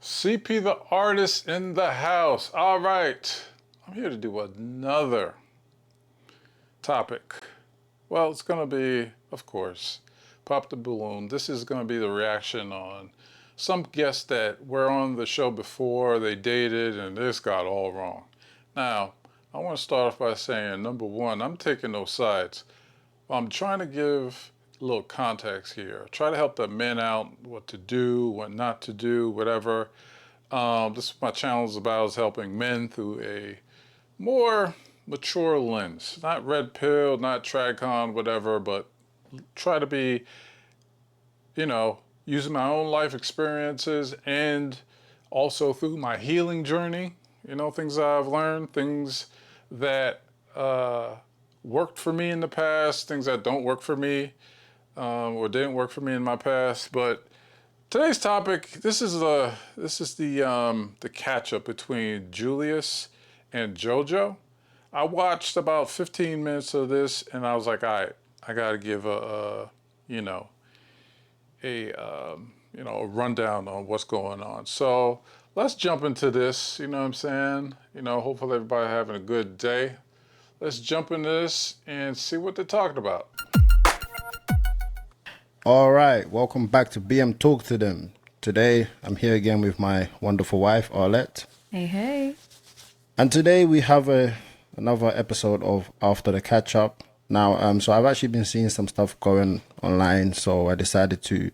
CP the artist in the house. All right. I'm here to do another topic. Well, it's going to be, of course, Pop the Balloon. This is going to be the reaction on some guests that were on the show before, they dated, and this got all wrong. Now, I want to start off by saying, number one, I'm taking no sides. I'm trying to give a little context here. Try to help the men out, what to do, what not to do, whatever. This is what my channel is about, is helping men through a more mature lens. Not red pill, not TradCon, whatever, but try to be, using my own life experiences and also through my healing journey, things I've learned, things that worked for me in the past, things that don't work for me or didn't work for me in my past. But today's topic, this is the catch up between Julius and JoJo. I watched about 15 minutes of this and I was like, all right, I gotta give a rundown on what's going on. So let's jump into this, you know what I'm saying? Hopefully everybody having a good day. Let's jump into this and see what they're talking about. All right, welcome back to BM Talk to Them. Today, I'm here again with my wonderful wife, Arlette. Hey, hey. And today we have another episode of After the Catch Up. Now, so I've actually been seeing some stuff going online, so I decided to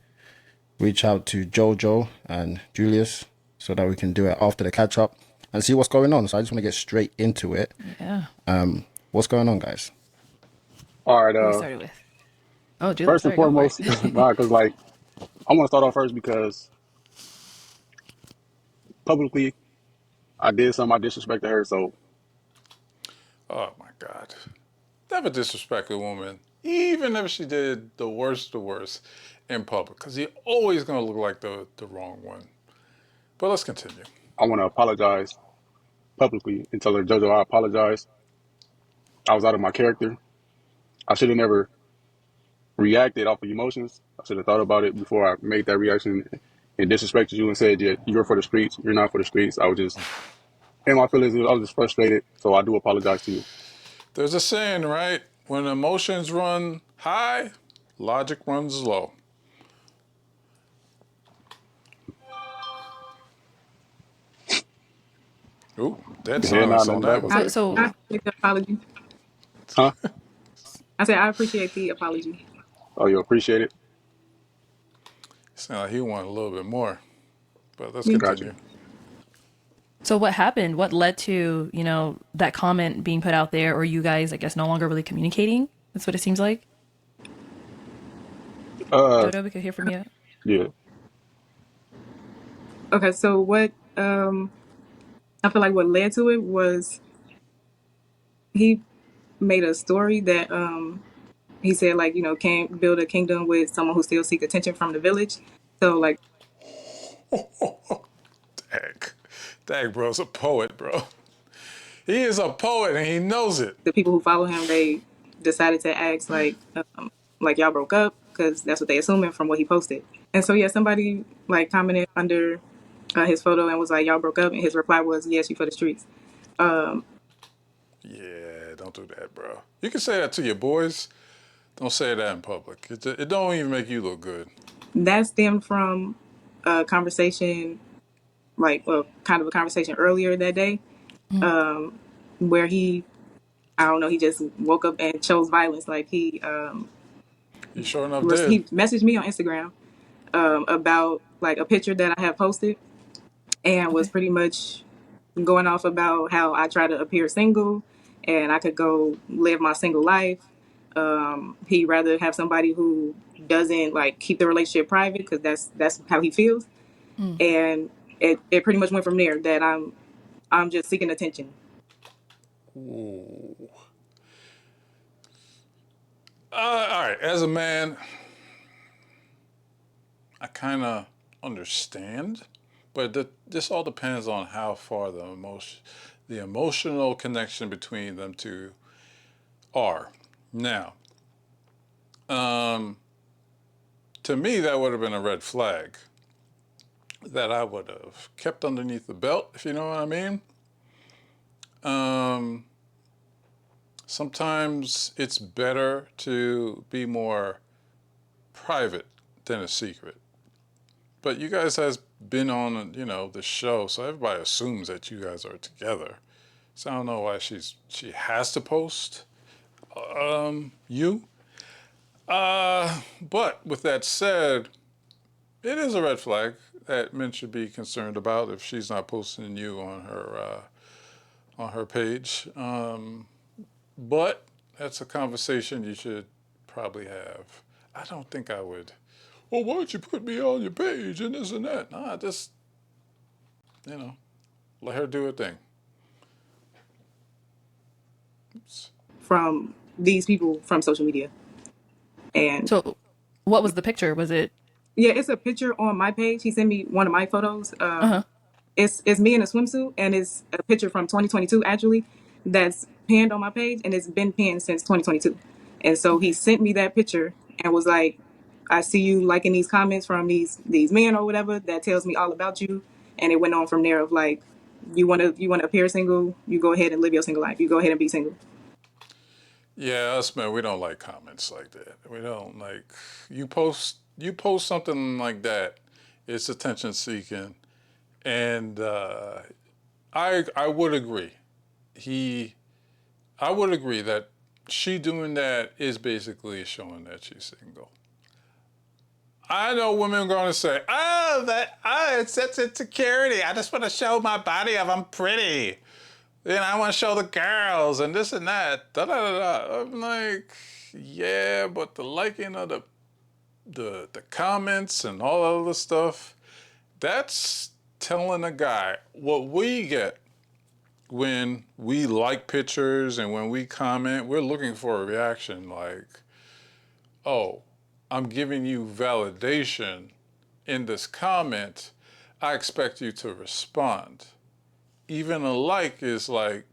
reach out to JoJo and Julius so that we can do it after the catch up and see what's going on. So I just want to get straight into it. Yeah. What's going on, guys? All right. Who we started with? Oh, Julius. First and Sorry, go for foremost, it. because I want to start off first because publicly I did something, I disrespected her. So Oh my God. Never disrespect a woman, even if she did the worst in public, because you're always going to look like the wrong one. But let's continue. I want to apologize publicly and tell her, JoJo, I apologize. I was out of my character. I should have never reacted off of emotions. I should have thought about it before I made that reaction and disrespected you and said, yeah, you're for the streets. You're not for the streets. I was just in my feelings. I was just frustrated. So I do apologize to you. There's a saying, right? When emotions run high, logic runs low. Ooh, dead Yeah, silence nah, on nothing that back. one. So I appreciate the apology. Huh? I said I appreciate the apology. Oh, you appreciate it? Sound like he wanted a little bit more, but let's Me Got continue. you. so what happened? What led to, that comment being put out there, or you guys, I guess, no longer really communicating? That's what it seems like. Jojo, we could hear from you. Yeah. Okay, so what I feel like what led to it was he made a story that he said like, can't build a kingdom with someone who still seek attention from the village. So like Dag, bro's a poet, bro. He is a poet and he knows it. the people who follow him, they decided to ask like y'all broke up because that's what they assuming from what he posted. And so yeah, somebody like commented under his photo and was like y'all broke up, and his reply was yes, you for the streets. Yeah, don't do that, bro. You can say that to your boys. Don't say that in public. It don't even make you look good. That stemmed from a conversation, kind of a conversation earlier that day, where I don't know, he just woke up and chose violence. Like You sure enough did. he messaged me on Instagram about like a picture that I had posted, and was Okay. pretty much going off about how I try to appear single and I could go live my single life. He'd rather have somebody who doesn't like keep the relationship private because that's how he feels. Mm. And it pretty much went from there that I'm just seeking attention. Ooh. All right, as a man, I kind of understand, but this all depends on how far the emotional connection between them two are. Now, to me, that would have been a red flag. that I would have kept underneath the belt, if you know what I mean. Sometimes it's better to be more private than a secret. But you guys has been on, the show, so everybody assumes that you guys are together. So I don't know why she has to post you. But with that said, it is a red flag that men should be concerned about if she's not posting you on her page. But that's a conversation you should probably have. I don't think I would. Well, why don't you put me on your page and this and that? Nah, just let her do her thing. Oops. from these people from social media. And So, what was the picture? Was it? yeah, it's a picture on my page. He sent me one of my photos. Uh-huh. It's me in a swimsuit, and it's a picture from 2022 actually that's pinned on my page, and it's been pinned since 2022. And so he Okay. sent me that picture and was like, "I see you liking these comments from these men or whatever. That tells me all about you." And it went on from there of like, you want to appear single, you go ahead and live your single life. You go ahead and be single. Yeah, us men, we don't like comments like that. We don't like you post something like that. It's attention seeking, and I would agree. He I would agree that she doing that is basically showing that she's single. I know women are going to say, it's insecurity. I just want to show my body if I'm pretty. I want to show the girls and this and that. Da, da, da, da. I'm like, yeah, but the liking of the comments and all that other stuff, that's telling a guy what we get when we like pictures and when we comment. We're looking for a reaction like, oh, I'm giving you validation in this comment. I expect you to respond. Even a like is like,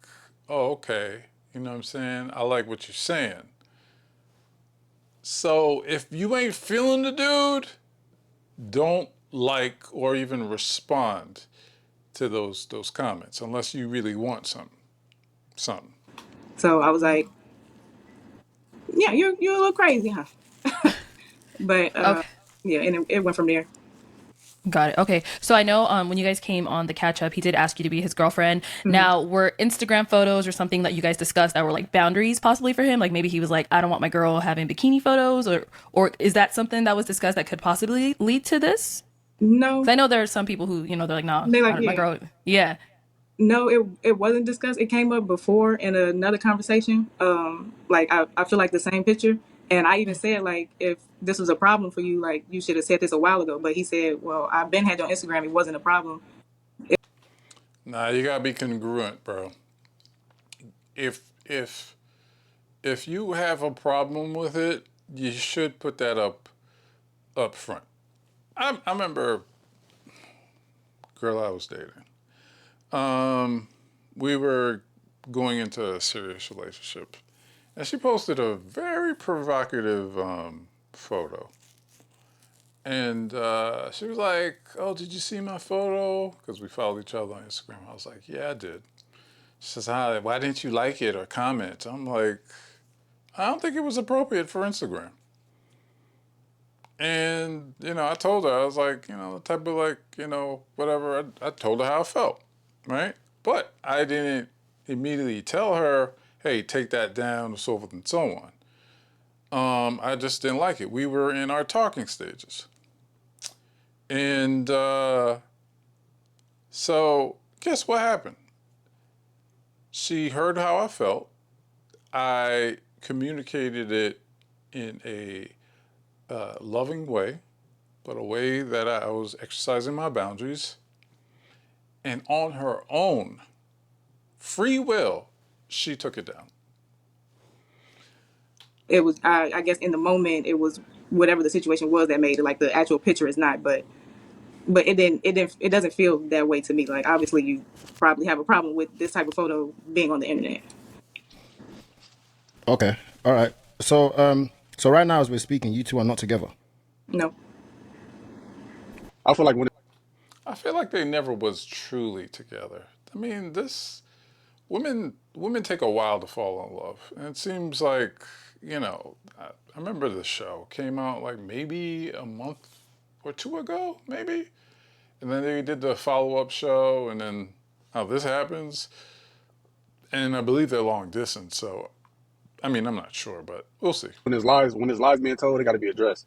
oh, okay, you know what I'm saying? I like what you're saying. So if you ain't feeling the dude, don't like or even respond to those comments unless you really want something. So I was like, "Yeah, you're a little crazy, huh?" But Okay. yeah, and it went from there. Got it. Okay. So I know when you guys came on the catch up, he did ask you to be his girlfriend. Mhm. Now, were Instagram photos or something that you guys discussed that were like boundaries possibly for him? Like maybe he was like, I don't want my girl having bikini photos, or is that something that was discussed that could possibly lead to this? No, Because I know there are some people who, they're like, nah, they I like, don't, my yeah. girl. Yeah. No, it wasn't discussed. It came up before in another conversation. Like I feel like the same picture, and I even said like, if this was a problem for you, like you should have said this a while ago. But he said, well, I've been had you on Instagram. It wasn't a problem. Nah, you gotta be congruent, bro. If if if you have a problem with it, you should put that up front. I remember a girl I was dating. We were going into a serious relationship, and she posted a very provocative photo. And she was like, "Oh, did you see my photo?" Because we followed each other on Instagram. I was like, "Yeah, I did." She says, "Why didn't you like it or comment?" I'm like, "I don't think it was appropriate for Instagram." And, I told her, I was like, the type of like, whatever. I told her how I felt, right? But I didn't immediately tell her, hey, take that down, and so forth and so on. I just didn't like it. We were in our talking stages. And so, guess what happened? She heard how I felt. I communicated it in a loving way, but a way that I was exercising my boundaries. And on her own free will, she took it down. It was I guess in the moment it was whatever the situation was that made it. Like the actual picture is not, but it doesn't feel that way to me. Like obviously you probably have a problem with this type of photo being on the internet. Okay. All right. So right now as we're speaking, you two are not together. No. I feel like when I feel like they never was truly together. I mean, women take a while to fall in love. And it seems like, I remember the show came out like maybe a month or two ago, maybe. And then they did the follow-up show, and then how this happens. And I believe they're long distance, so I mean, I'm not sure, but we'll see. When there's lies being told, it got to be addressed.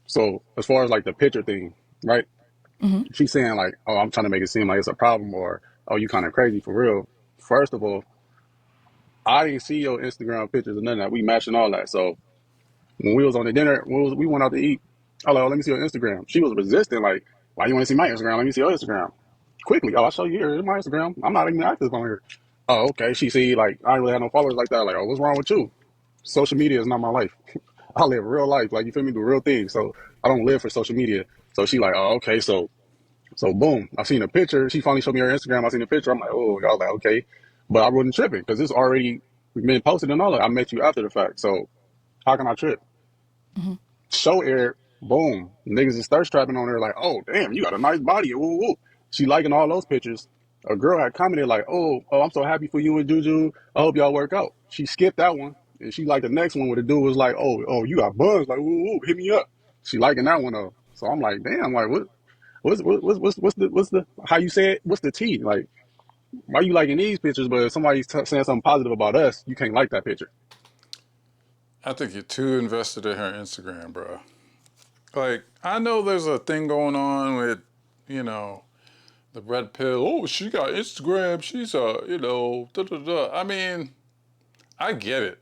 So as far as like the picture thing, right? Hmm. She's saying like, oh, I'm trying to make it seem like it's a problem, or oh, you kind of crazy for real. First of all, I didn't see your Instagram pictures or none of that. We matched and all that. So when we was on the dinner, we went out to eat. I was like, oh, let me see your Instagram. She was resisting, like, why you want to see my Instagram? Let me see your Instagram. Quickly, oh, I'll show you here. Here's my Instagram. I'm not even active on here. Oh, okay. She see, like, I don't really have no followers like that. Like, oh, what's wrong with you? Social media is not my life. I live real life. Like, you feel me? Do real things. So I don't live for social media. So she like, oh, okay. So boom. I seen a picture. She finally showed me her Instagram. I seen the picture. I'm like, oh, y'all like, okay. But I wasn't tripping because it's already been posted and all that. I met you after the fact. So how can I trip? Hmm. Show air, boom. Niggas is thirst trapping on her like, oh damn, you got a nice body. Woo woo. She liking all those pictures. A girl had commented like, oh, I'm so happy for you and Juju. I hope y'all work out. She skipped that one. And she liked the next one where the dude was like, oh, you got buns, like woo woo, hit me up. She liking that one though. So I'm like, damn, like what's the how you say it? What's the T? Like, why you liking these pictures, but if somebody's saying something positive about us, you can't like that picture. I think you're too invested in her Instagram, bro. Like, I know there's a thing going on with, you know, the red pill. Oh, she got Instagram. She's da da da. I mean, I get it.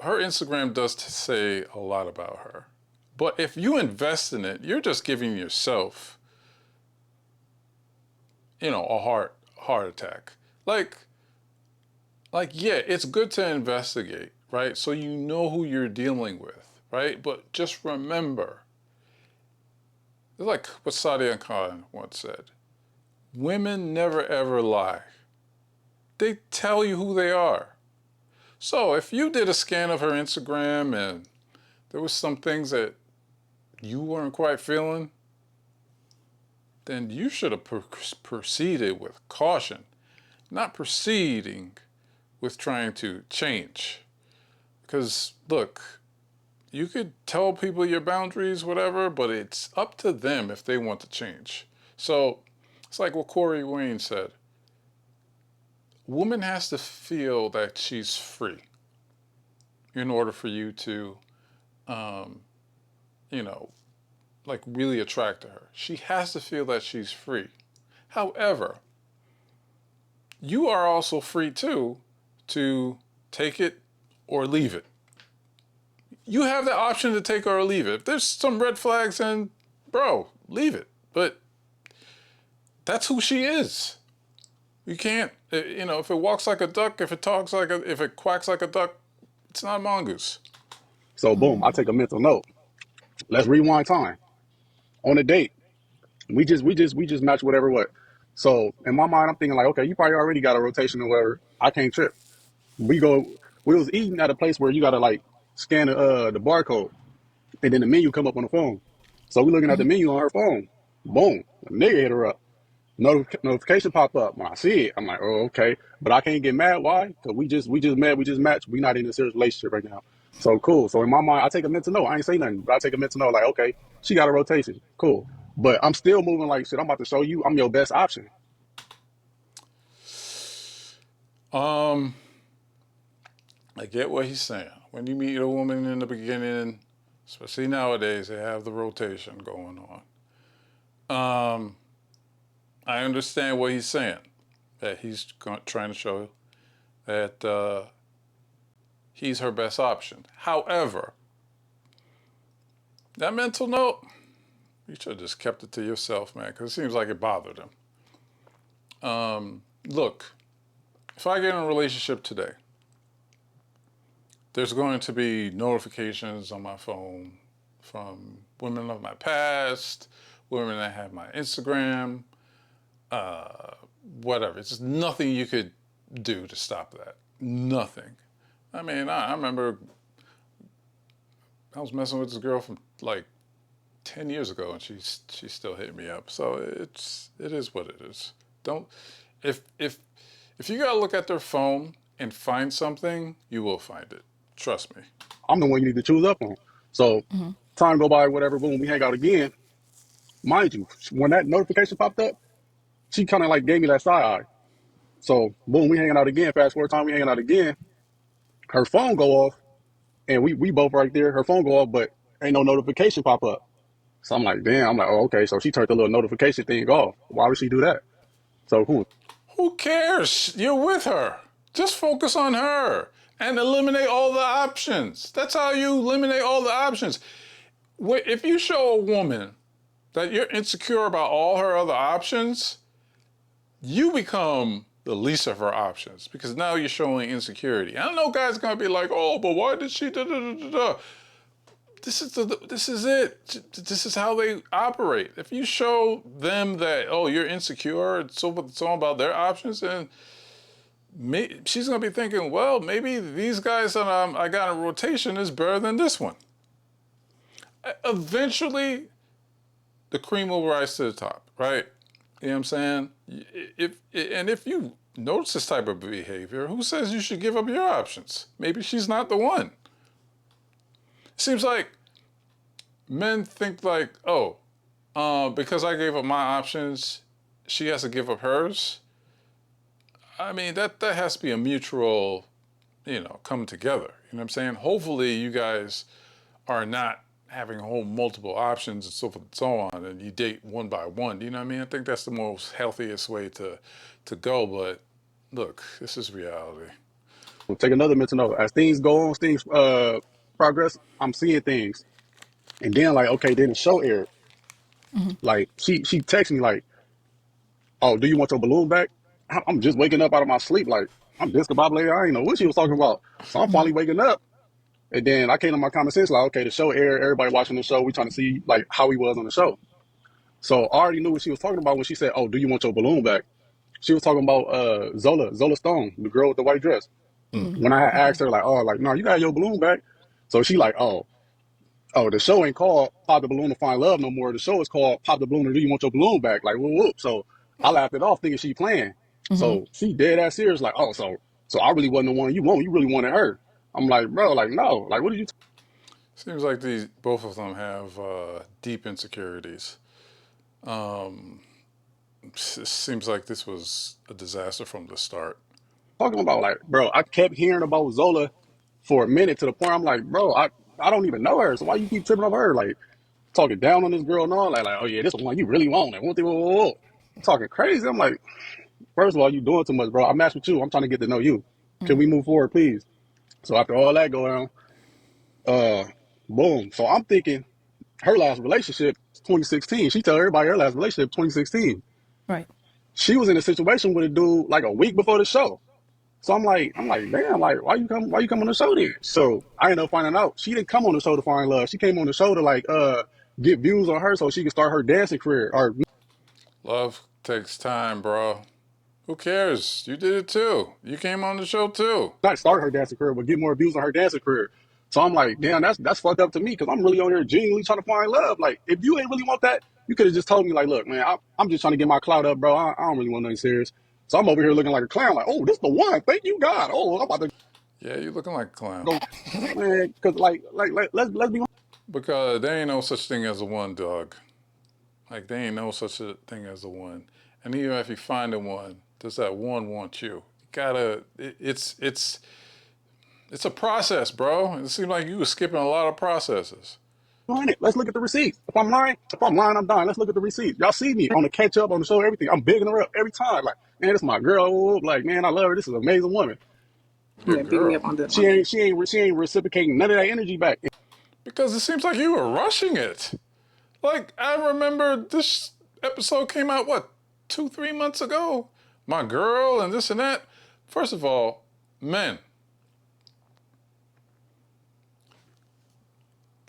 Her Instagram does say a lot about her. But if you invest in it, you're just giving yourself, a heart attack. Like, yeah, it's good to investigate, right? So you know who you're dealing with, right? But just remember, it's like what Sadia Khan once said: women never ever lie. They tell you who they are. So if you did a scan of her Instagram and there was some things that you weren't quite feeling, then you should have proceeded with caution, not proceeding with trying to change. Because look, you could tell people your boundaries, whatever, but it's up to them if they want to change. So it's like what Corey Wayne said: woman has to feel that she's free in order for you to, um, you know, like really attract to her. She has to feel that she's free. However, you are also free too to take it or leave it. You have the option to take or leave it. If there's some red flags, then bro, leave it. But that's who she is. You can't, if it walks like a duck, if it quacks like a duck, it's not a mongoose. So boom, I take a mental note. Let's rewind time. On a date, we just match whatever what. So in my mind, I'm thinking like, okay, you probably already got a rotation or whatever. I can't trip. We go. We was eating at a place where you gotta like scan the barcode, and then the menu come up on the phone. So we looking at the menu on her phone. Boom, a nigga hit her up. Notification pop up. When I see it, I'm like, oh okay, but I can't get mad. Why? Because we just met, we just matched. We not in a serious relationship right now. So cool. So in my mind, I take a mental note. I ain't say nothing, but I take a mental note. Like, okay, she got a rotation. Cool. But I'm still moving like shit. I'm about to show you I'm your best option. Um, I get what he's saying. When you meet a woman in the beginning, especially nowadays, they have the rotation going on. I understand what he's saying. That he's trying to show that he's her best option. However, that mental note, you should have just kept it to yourself, man, because it seems like it bothered him. Look, if I get in a relationship today, there's going to be notifications on my phone from women of my past, women that have my Instagram, whatever. It's just nothing you could do to stop that. Nothing. I mean, I remember I was messing with this girl from like 10 years ago, and she still hit me up. So it is what it is. Don't if you gotta look at their phone and find something, you will find it. Trust me. I'm the one you need to choose up on. So time go by, whatever, boom, we hang out again. Mind you, when that notification popped up, she kind of like gave me that side eye. So boom, we hanging out again. Fast forward time, we hanging out again. Her phone go off, and we both right there. Her phone go off, but ain't no notification pop up. So I'm like, damn. I'm like, oh, okay. So she turned the little notification thing off. Why would she do that? So who? Who cares? You're with her. Just focus on her and eliminate all the options. That's how you eliminate all the options. If you show a woman that you're insecure about all her other options, you become the least of her options because now you're showing insecurity. I know guys gonna be like, oh, but why did she da da da da da? This is it. This is how they operate. If you show them that, oh, you're insecure, it's all about their options, and she's gonna be thinking, well, maybe these guys that I got in rotation is better than this one. Eventually, the cream will rise to the top, right? You know what I'm saying? If you notice this type of behavior, who says you should give up your options? Maybe she's not the one. Seems like men think like, oh, because I gave up my options, she has to give up hers. I mean, that has to be a mutual, come together. You know what I'm saying? Hopefully you guys are not having multiple options and so forth and so on, and you date one by one. You know what I mean? I think that's the most healthiest way to go. But look, this is reality. We'll take another mental note. As things go on, things progress. I'm seeing things, and then like, okay, then the show aired. Like she texted me like, oh, do you want your balloon back? I'm just waking up out of my sleep. Like I'm discombobulated. I ain't know what she was talking about. So I'm finally waking up. And then I came to my common sense, like, okay, the show aired, everybody watching the show, we trying to see like how he was on the show. So I already knew what she was talking about when she said, oh, do you want your balloon back? She was talking about Zola Stone, the girl with the white dress. When I had asked her, like, oh, like, no, you got your balloon back. So she like, oh, the show ain't called Pop the Balloon to Find Love no more. The show is called Pop the Balloon or Do You Want Your Balloon Back? Like, whoop, whoop. So I laughed it off thinking she playing. So she dead ass serious, like, oh, so I really wasn't the one you want. You really wanted her. I'm like, bro, like, no. Like, what did you Seems like both of them have deep insecurities. It seems like this was a disaster from the start. talking about? Like, bro, I kept hearing about Zola for a minute to the point I'm like, bro, I don't even know her. So why you keep tripping over her? Like, talking down on this girl and all. Like, oh, yeah, this one you really want. Like, whoa. Talking crazy. I'm like, first of all, you doing too much, bro. I matched with you. I'm trying to get to know you. Can we move forward, please? So after all that going on, uh, boom. So I'm thinking her last relationship, 2016. She tell everybody her last relationship, 2016. Right. She was in a situation with a dude like a week before the show. So I'm like, damn, like, why you come on the show then? So I ended up finding out she didn't come on the show to find love. She came on the show to like get views on her so she could start her dancing career or Love takes time, bro. Who cares? You did it too. You came on the show too. not start her dancing career, but get more views on her dancing career. So I'm like, damn, that's fucked up to me because I'm really on here genuinely trying to find love. Like, if you ain't really want that, you could have just told me, like, look, man, I'm just trying to get my clout up, bro. I don't really want nothing serious. So I'm over here looking like a clown, like, oh, this the one. Thank you, God. Oh, I'm about to Yeah, you looking like a clown. go, man, because let's be Because there ain't no such thing as a one, dog. Like, there ain't no such a thing as a one. And even if you find a one, does that one want you? You gotta, it's a process, bro. It seemed like you were skipping a lot of processes. on it. Let's look at the receipts. If I'm lying, I'm dying. Let's look at the receipts. Y'all see me on the catch up on the show, everything. I'm bigging her up every time. Like, man, this is my girl. Like, man, I love her. This is an amazing woman. Your Yeah, beating me girl. up on the She ain't reciprocating none of that energy back. Because it seems like you were rushing it. Like, I remember this episode came out, what, 2-3 months ago? My girl and this and that. First of all, men.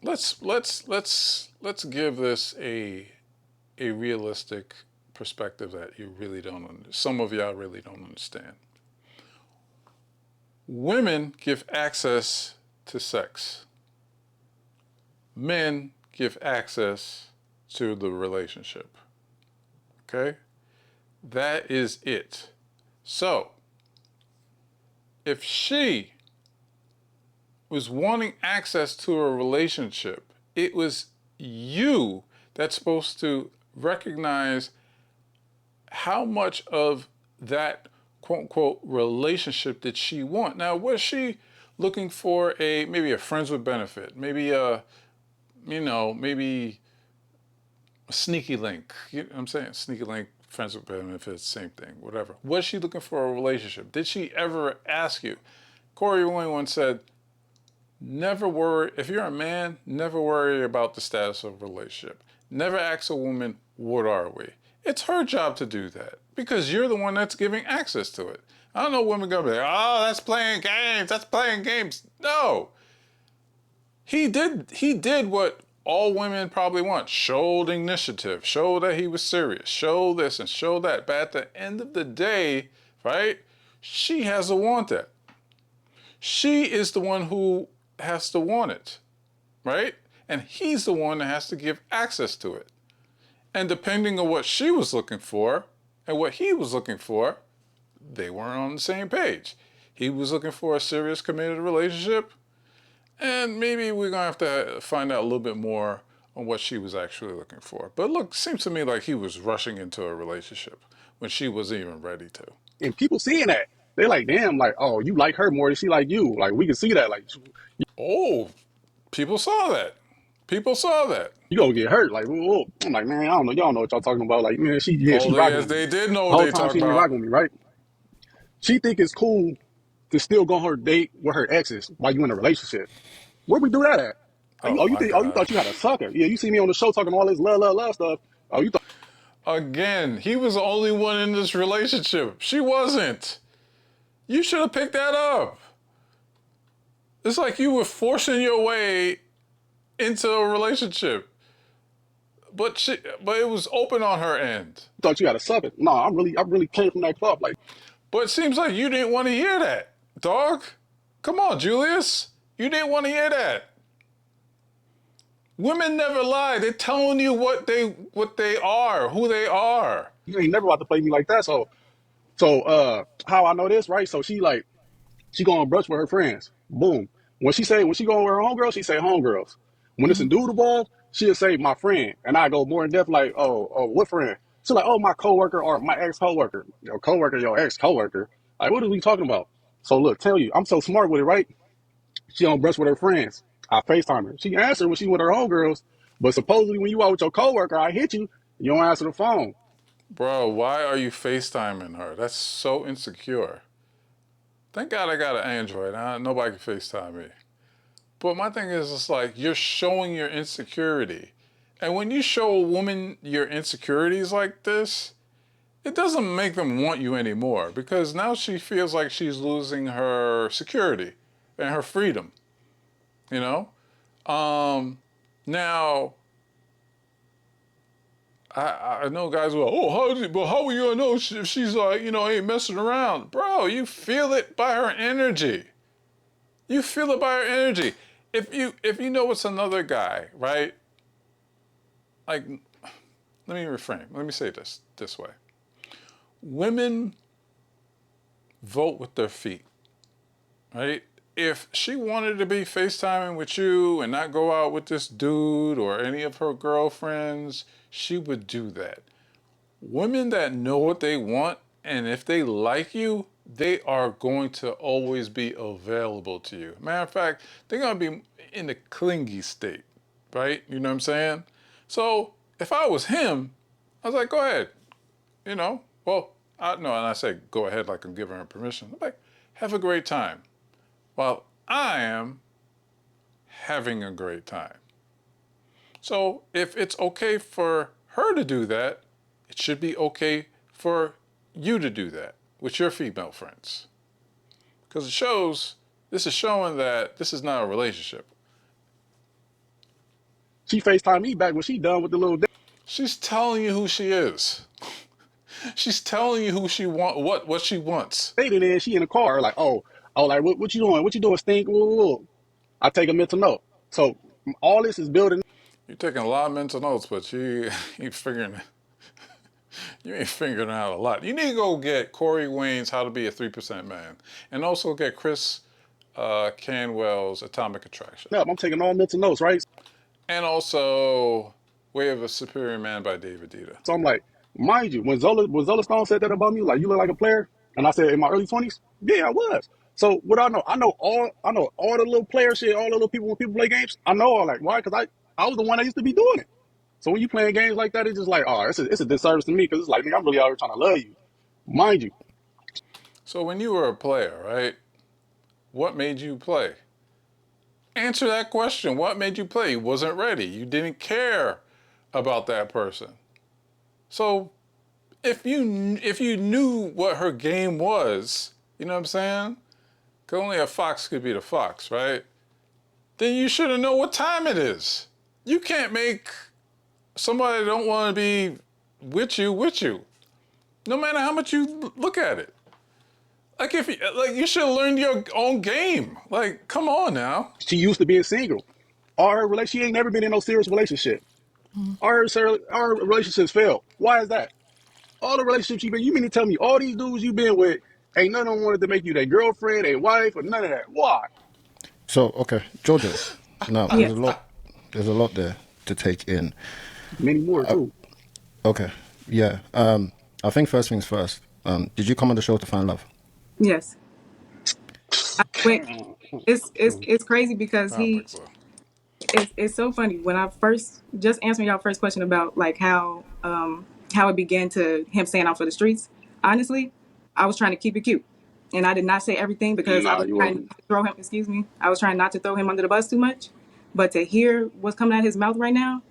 Let's give this a realistic perspective that you really don't understand. Some of y'all really don't understand. Women give access to sex. Men give access to the relationship. Okay? That is it. So, if she was wanting access to a relationship, it was you that's supposed to recognize how much of that quote unquote relationship did she want. Now, was she looking for maybe a friends with benefit, maybe maybe a sneaky link? You know what I'm saying? Sneaky link, friends with benefits, same thing, whatever. Was she looking for a relationship? Did she ever ask you? Corey once said, never worry, if you're a man, never worry about the status of a relationship. Never ask a woman, what are we? It's her job to do that because you're the one that's giving access to it. I don't know women gonna be like, oh, that's playing games, that's playing games. No. He did what all women probably want. Showed initiative, show that he was serious, show this and show that. But at the end of the day, right, she has to want that. She is the one who has to want it, right? And he's the one that has to give access to it. And depending on what she was looking for and what he was looking for, they weren't on the same page. He was looking for a serious, committed relationship, and maybe we're gonna have to find out a little bit more on what she was actually looking for. But look, seems to me like he was rushing into a relationship when she wasn't even ready to. And people seeing that, they're like, damn, like, oh, you like her more than she like you. Like, we can see that. Like, Oh, people saw that. People saw that. you gonna get hurt. Like, whoa, whoa. I'm like, man, I don't know. Y'all know what y'all talking about. Like, man, she rocking Yes, with me. they did know The what whole they time talked she ain't about. rocking with me, right? She think it's cool to still go on her date with her exes while you in a relationship. Where we do that at? Oh my You God. thought you had a sucker. Yeah, you see me on the show talking all this love stuff. Oh, you thought Again, he was the only one in this relationship. She wasn't. You should have picked that up. It's like you were forcing your way into a relationship. But it was open on her end. you had a sucker. No, I really came from that club. Like, But it seems like you didn't want to hear that, dog. Come on, Julius. You didn't want to hear that. Women never lie. They're telling you what they are, who they are. you ain't never about to play me like that. So how I know this, right? So she go on brunch with her friends. Boom. When she go with her homegirls, she say homegirls. When it's a dude involved, she'll say my friend. And I go more in depth like, oh, what friend? She's like, oh, my coworker or my ex-coworker. Your coworker, your ex-coworker. Like, what are we talking about? So look, tell you, I'm so smart with it, right? She on brunch with her friends. I FaceTime her. She answered when she with her homegirls. But supposedly when you out with your coworker, I hit you, you don't answer the phone. Bro, why are you FaceTiming her? That's so insecure. Thank God I got an Android. Nobody can FaceTime me. But my thing is, it's like you're showing your insecurity. And when you show a woman your insecurities like this, it doesn't make them want you anymore because now she feels like she's losing her security and her freedom. You know? Now, I know guys who are, how are you gonna know if she's like, ain't messing around? Bro, you feel it by her energy. You feel it by her energy. If you know it's another guy, right? Like, let me reframe. Let me say this way. Women vote with their feet, right? If she wanted to be FaceTiming with you and not go out with this dude or any of her girlfriends, she would do that. Women that know what they want and if they like you, they are going to always be available to you. Matter of fact, they're going to be in the clingy state, right? You know what I'm saying? So if I was him, I was like, go ahead. And I say go ahead like I'm giving her permission. I'm like, have a great time. While I am having a great time. So if it's okay for her to do that, it should be okay for you to do that with your female friends. Because this is showing that this is not a relationship. She FaceTime me back when she done with the little She's telling you who she is. She's telling you who she what she wants. dated in. She in the car like, like what you doing? What you doing, stink? Woo, woo, woo. I take a mental note. So all this is building. You're taking a lot of mental notes, but you ain't figuring out a lot. You need to go get Corey Wayne's How to Be a 3% Man, and also get Chris Canwell's Atomic Attraction, No, I'm taking all mental notes, right? and also Way of a Superior Man by David Dita. So I'm like, mind you, when Zola Stone said that about me, like you look like a player, and I said in my early 20s, yeah, I was. So what I know, I know all the little player shit, all the little people when people play games. I know all like why? Because I was the one that used to be doing it. So when you playing games like that, it's just like, oh, it's a disservice to me because it's like, nigga, I'm really out here trying to love you, mind you. So when you were a player, right? What made you play? Answer that question. What made you play? You wasn't ready. You didn't care about that person. So if you knew what her game was, you know what I'm saying? Because only a fox could beat a fox, right? Then you should have known what time it is. You can't make somebody that don't want to be with you, no matter how much you look at it. Like you should have learned your own game. Like, come on now. She used to being single. She ain't never been in no serious relationship. Our relationships failed. Why is that? All the relationships you mean to tell me all these dudes you've been with, ain't none of them wanted to make you their girlfriend, their wife, or none of that. Why? So okay, Jojo. Now Yeah. there's a lot there to take in. Many more too. Okay, yeah. I think first things first. Did you come on the show to find love? Yes. I went. It's crazy because I don't think so. it's so funny when I first just answering y'all first question about like how it began to him saying out for the streets. Honestly, I was trying to keep it cute, and I did not say everything because I Nah, was you trying wasn't. not to throw him. Excuse me. I was trying not to throw him under the bus too much, but to hear what's coming out of his mouth right now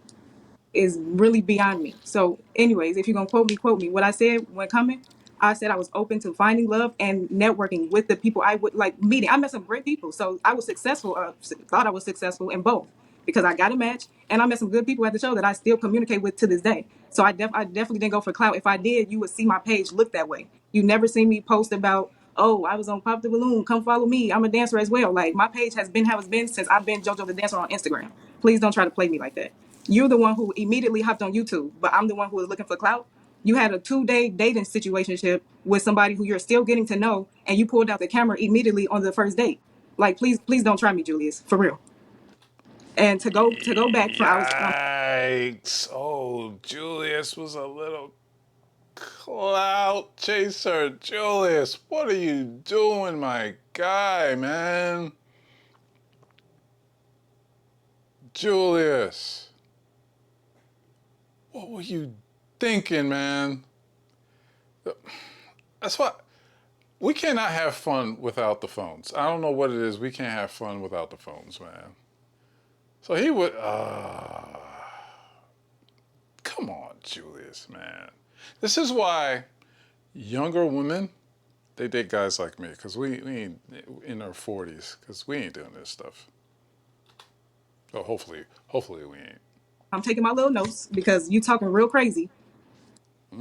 is really beyond me. So, anyways, if you're gonna quote me. What I said when coming, I said I was open to finding love and networking with the people I would like meeting. I met some great people, so I was successful. Thought I was successful in both because I got a match and I met some good people at the show that I still communicate with to this day. So I definitely didn't go for clout. If I did, you would see my page look that way. You never see me post about, oh, I was on Pop the Balloon. Come follow me. I'm a dancer as well. Like my page has been how it's been since I've been JoJo the Dancer on Instagram. Please don't try to play me like that. You're the one who immediately hopped on YouTube, but I'm the one who was looking for clout. You had a 2-day dating situationship with somebody who you're still getting to know, and you pulled out the camera immediately on the first date. Like, please don't try me, Julius, for real. And to go back for I was Yikes. Oh, Julius was a little clout chaser. Julius, what are you doing, my guy, man? Julius, what were you thinking, man? That's what. We cannot have fun without the phones. I don't know what it is. We can't have fun without the phones, man. So he would. Come on, Julius, man. This is why younger women, they date guys like me, because we ain't in our 40s, because we ain't doing this stuff. Well, hopefully we ain't. I'm taking my little notes because you talking real crazy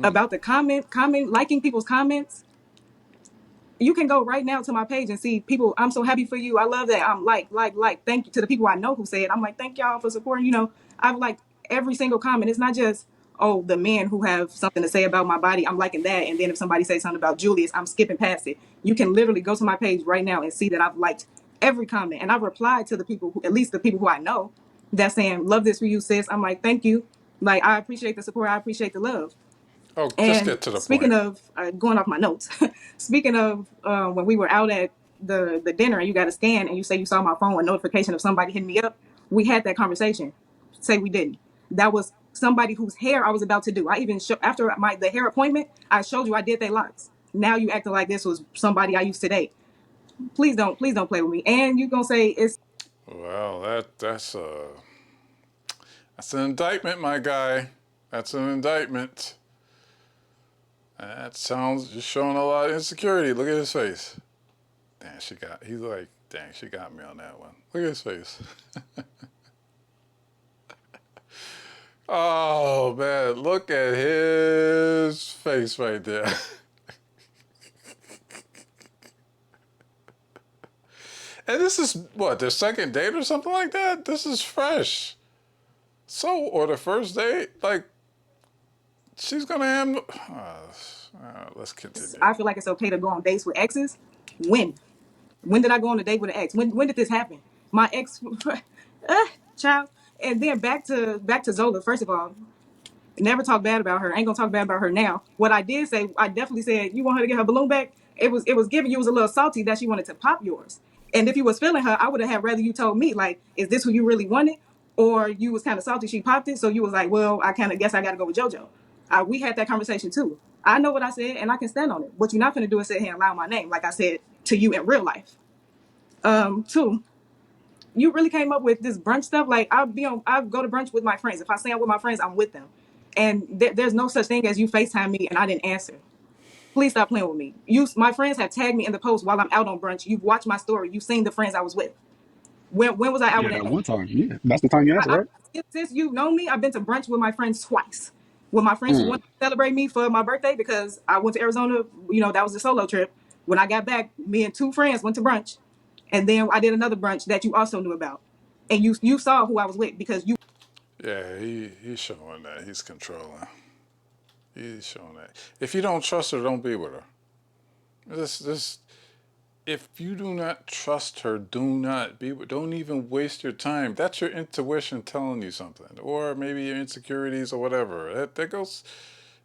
about the comment liking people's comments. You can go right now to my page and see people. I'm so happy for you. I love that. I'm like. Thank you to the people I know who said. I'm like, thank y'all for supporting. I've liked every single comment. It's not just the men who have something to say about my body. I'm liking that, and then if somebody says something about Julius, I'm skipping past it. You can literally go to my page right now and see that I've liked every comment, and I've replied to the people, at least the people who I know, that's saying love this for you, sis. I'm like, thank you. Like I appreciate the support. I appreciate the love. Oh, just And get to the speaking point. of going off my notes, speaking of when we were out at the dinner and you got a scan and you say you saw my phone a notification of somebody hitting me up, we had that conversation. Say we didn't. That was somebody whose hair I was about to do. I even after the hair appointment, I showed you I did their locks. Now you acting like this was somebody I used to date. Please don't play with me. And you gonna say it's Well, that's an indictment, my guy. That's an indictment. That sounds just showing a lot of insecurity. Look at his face. Dang, she got me on that one. Look at his face. Oh, man, look at his face right there. And this is, what, their second date or something like that? This is fresh. So, or the first date, like, she's gonna have. Let's continue. I feel like it's okay to go on dates with exes. When? When did I go on a date with an ex? When did this happen? My ex, child. And then back to Zola. First of all, never talk bad about her. I ain't gonna talk bad about her now. What I did say, I definitely said, you want her to get her balloon back. It was giving you was a little salty that she wanted to pop yours. And if you was feeling her, I would have had rather you told me like, is this who you really wanted, or you was kind of salty she popped it, so you was like, well, I kind of guess I got to go with JoJo. We had that conversation too. I know what I said and I can stand on it. What you're not gonna do is sit here and lie on my name, like I said to you in real life. Two, you really came up with this brunch stuff. Like I go to brunch with my friends. If I say I'm with my friends, I'm with them. And there's no such thing as you FaceTime me and I didn't answer. Please stop playing with me. My friends have tagged me in the post while I'm out on brunch. You've watched my story. You've seen the friends I was with. When was I out Yeah, with that an one time. Yeah, that's the time you answered, I, right? since you've known me, I've been to brunch with my friends twice. With my friends who Mm. wanted to celebrate me for my birthday because I went to Arizona. That was a solo trip. When I got back, me and two friends went to brunch, and then I did another brunch that you also knew about, and you saw who I was with because you. Yeah, he's showing that he's controlling. He's showing that. If you don't trust her, don't be with her. This. If you do not trust her, do not be. Don't even waste your time. That's your intuition telling you something, or maybe your insecurities or whatever. That goes.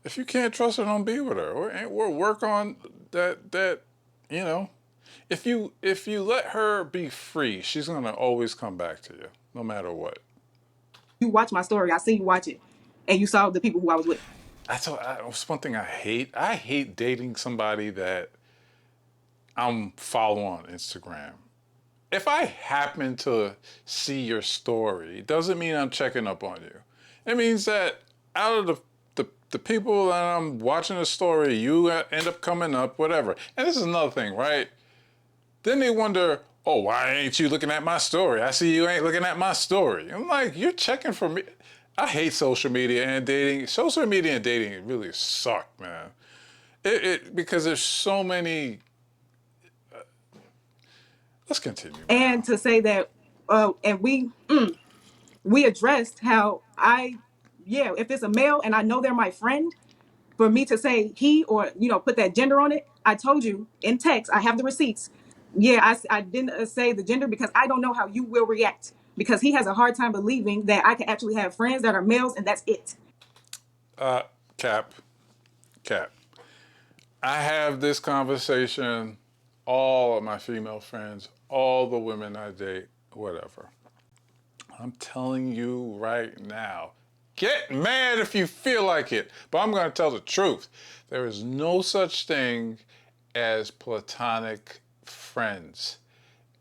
If you can't trust her, don't be with her, or work on that. You know, if you let her be free, she's gonna always come back to you, no matter what. You watch my story. I see you watch it, and you saw the people who I was with. That's one thing I hate. I hate dating somebody that I'm following on Instagram. If I happen to see your story, it doesn't mean I'm checking up on you. It means that out of the people that I'm watching the story, you end up coming up, whatever. And this is another thing, right? Then they wonder, oh, why ain't you looking at my story? I see you ain't looking at my story. I'm like, you're checking for me. I hate social media and dating. Social media and dating really suck, man. Because there's so many. Let's continue, man. And to say that, and we addressed how if it's a male and I know they're my friend, for me to say he or put that gender on it, I told you in text, I have the receipts. Yeah, I didn't say the gender because I don't know how you will react, because he has a hard time believing that I can actually have friends that are males and that's it. Uh, Cap, Cap. I have this conversation, all of my female friends, all the women I date, whatever. I'm telling you right now, get mad if you feel like it, but I'm going to tell the truth. There is no such thing as platonic friends,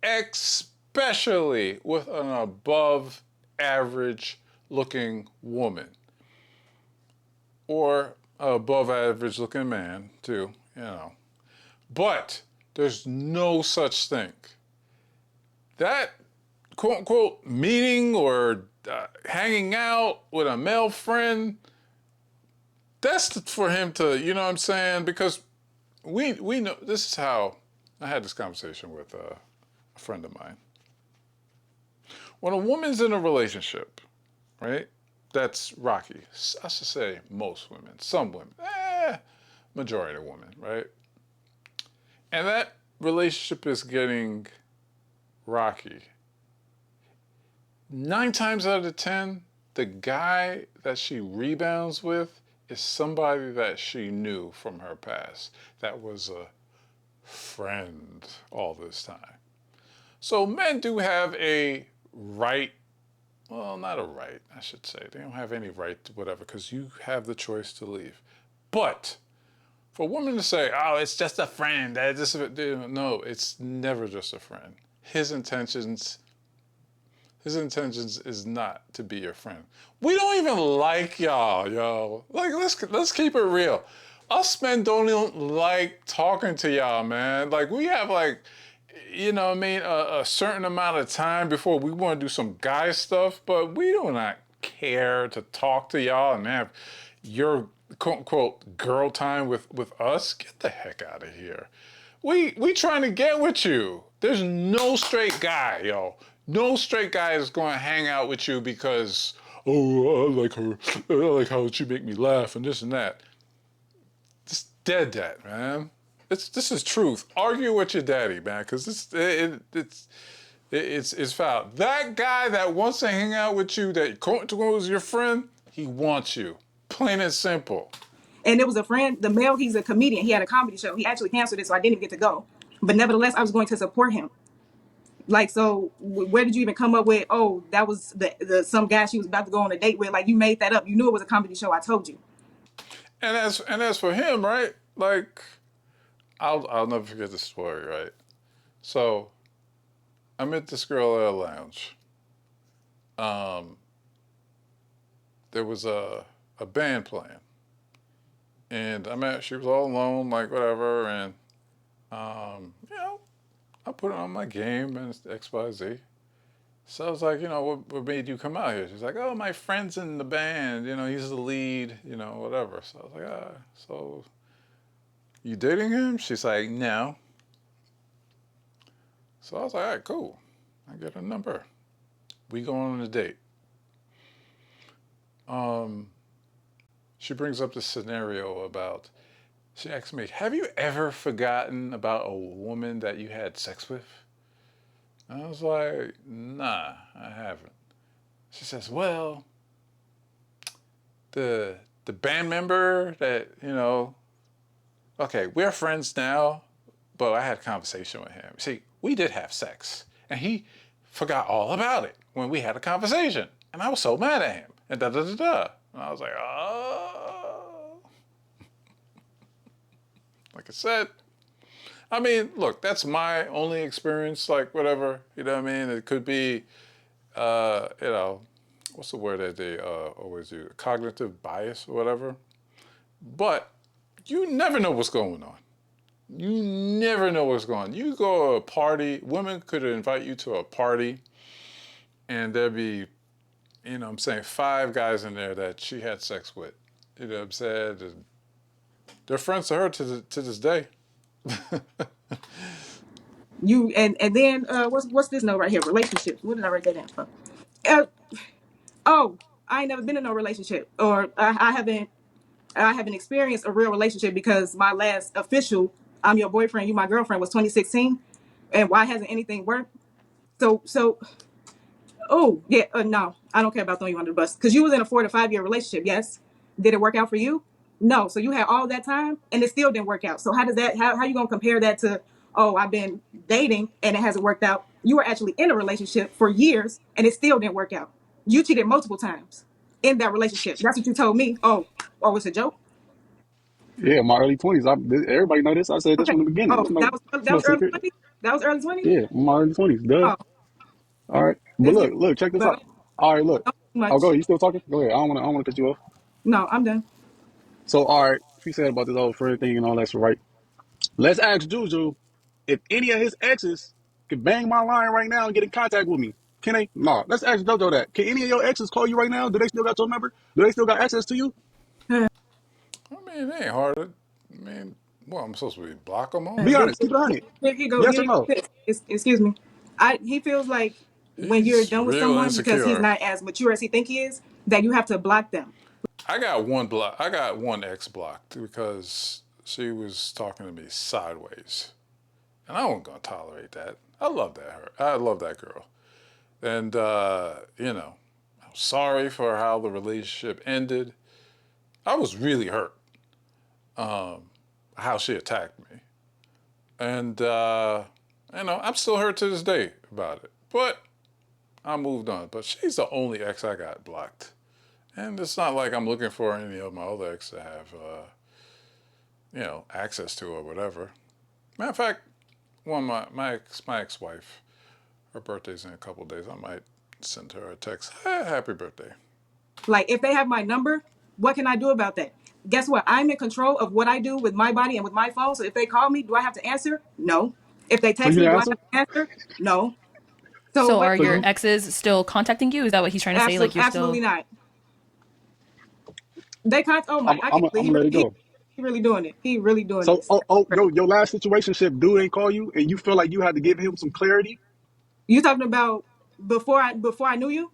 especially with an above average looking woman or above average looking man, too, But there's no such thing. That quote unquote meeting or hanging out with a male friend, that's for him to, you know what I'm saying? Because we know, this is how I had this conversation with a friend of mine. When a woman's in a relationship, right, that's rocky. I should say most women, some women, majority of women, right? And that relationship is getting rocky. 9 times out of 10, the guy that she rebounds with is somebody that she knew from her past, that was a friend all this time. So men do have a right, well, not a right, I should say. They don't have any right to whatever, because you have the choice to leave. But for a woman to say, oh, it's just a friend, no, it's never just a friend. His intentions is not to be your friend. We don't even like y'all, yo. Like, let's keep it real. Us men don't even like talking to y'all, man. Like, we have a certain amount of time before we want to do some guy stuff, but we do not care to talk to y'all and have your quote unquote girl time with us. Get the heck out of here. We trying to get with you. There's no straight guy, yo. No straight guy is going to hang out with you because, oh, I like her, I like how she make me laugh and this and that. Just dead that, man. This is truth. Argue with your daddy, man, because it's foul. That guy that wants to hang out with you, that was your friend, he wants you. Plain and simple. And there was a friend, the male, he's a comedian. He had a comedy show. He actually canceled it, so I didn't even get to go. But nevertheless, I was going to support him. Like, so where did you even come up with, oh, that was the some guy she was about to go on a date with? Like, you made that up. You knew it was a comedy show. I told you. And as for him, right? Like, I'll never forget the story, right? So I met this girl at a lounge. There was a band playing, and she was all alone, like whatever, and you know, I put it on my game and it's XYZ. So I was like, you know, what made you come out here? She's like, oh, my friend's in the band, you know, he's the lead, you know, whatever. So I was like, so you dating him? She's like, no. So I was like, all right, cool. I get a number. We go on a date. She brings up this scenario about, she asked me, have you ever forgotten about a woman that you had sex with? And I was like, nah, I haven't. She says, well, the band member that, you know, okay, we're friends now, but I had a conversation with him. See, we did have sex, and he forgot all about it when we had a conversation. And I was so mad at him, and da-da-da-da. And I was like, oh. Like I said, I mean, look, that's my only experience, like whatever, you know what I mean? It could be, you know, what's the word that they always use? Cognitive bias or whatever. But you never know what's going on. You never know what's going on. You go to a party, women could invite you to a party, and there'd be, you know what I'm saying, 5 guys in there that she had sex with. You know what I'm saying? And they're friends to her to this day. You and then what's this note right here? Relationships. What did I write that down for? Oh, I ain't never been in no relationship, or I haven't experienced a real relationship because my last official, I'm your boyfriend, you my girlfriend, was 2016, and why hasn't anything worked? So oh yeah, no, I don't care about throwing you under the bus because you was in a 4 to 5 year relationship. Yes, did it work out for you? No. So you had all that time and it still didn't work out. So how does that? How you gonna compare that to? Oh, I've been dating and it hasn't worked out. You were actually in a relationship for years and it still didn't work out. You cheated multiple times in that relationship. That's what you told me. Oh, it's a joke. Yeah, my early 20s. Everybody know this. I said this Okay. from the beginning. Oh, It's that no was early secret. 20s. That was early 20s. Yeah, my early 20s. Duh. Oh, All right. But it's good, look, check this but out. All right, look. not too Oh, go much. ahead. You still talking? Go ahead. I don't want to cut you off. No, I'm done. So, all right. She said about this old friend thing and all that's right. Let's ask Juju if any of his exes could bang my line right now and get in contact with me. Can they? No. Let's ask JoJo that. Can any of your exes call you right now? Do they still got your number? Do they still got access to you? I mean, it ain't hard. I mean, well, I'm supposed to be block them all? Be honest. Keep it honest. Here you go. Yes Here or you go. no? Excuse me. He feels like when you're He's done with real someone because he's insecure. not as mature as he think he is, that you have to block them. I got one block. I got one ex blocked because she was talking to me sideways, and I wasn't gonna tolerate that. I love that I love that girl, and you know, I'm sorry for how the relationship ended. I was really hurt. How she attacked me, and you know, I'm still hurt to this day about it. But I moved on. But she's the only ex I got blocked. And it's not like I'm looking for any of my other exes to have, you know, access to or whatever. Matter of fact, one of my ex-wife, her birthday's in a couple of days. I might send her a text. Hey, happy birthday. Like if they have my number, what can I do about that? Guess what? I'm in control of what I do with my body and with my phone. So if they call me, do I have to answer? No. If they So text you me, didn't do I answer? have to answer? No. So So what? are So your you exes still contacting you? Is that what he's trying to say? Like you're Absolutely still not. They contact. Oh my! I'm I I'm can't I'm believe gonna let it go. he really doing it. He really doing So this. your last situationship dude ain't call you and you feel like you had to give him some clarity? You talking about before I knew you?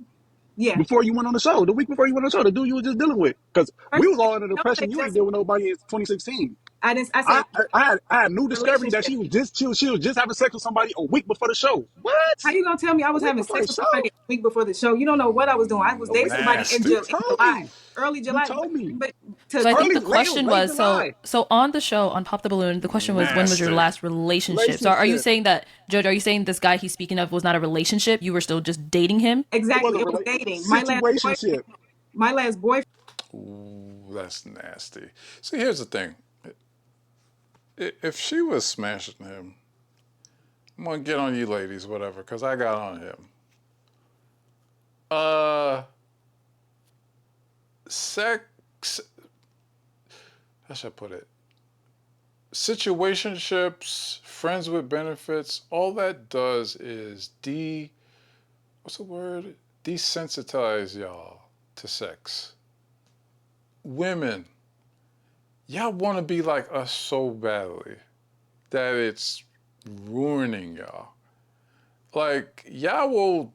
Yeah. before you went on the show, the week before you went on the show, the dude you were just dealing with. Because we First, was all under the don't say impression you ain't just dealing with nobody in 2016. I didn't. I I, said I I had new discovery that relationship. she was just having sex with somebody a week before the show. What? How you gonna tell me I A was week having before sex the with show? somebody a week before the show? You don't know what I was doing. I was dating somebody Nasty. You In told July, me. early You July. told me. But So to I think Early, the late, question late was July. so on the show on Pop the Balloon, the question was when was your Nasty. last relationship? So are you Relationship. saying that Jojo, are you saying this guy he's speaking of was not a relationship? You were still just dating him? It was exactly, a it was dating. situationship. My last boyfriend. Ooh, that's nasty. See, here's the thing. If she was smashing him, I'm gonna get on you ladies, whatever, because I got on him. Sex, how should I put it? Situationships, friends with benefits, all that does is what's the word? Desensitize y'all to sex. Women, y'all want to be like us so badly that it's ruining y'all. Like, y'all will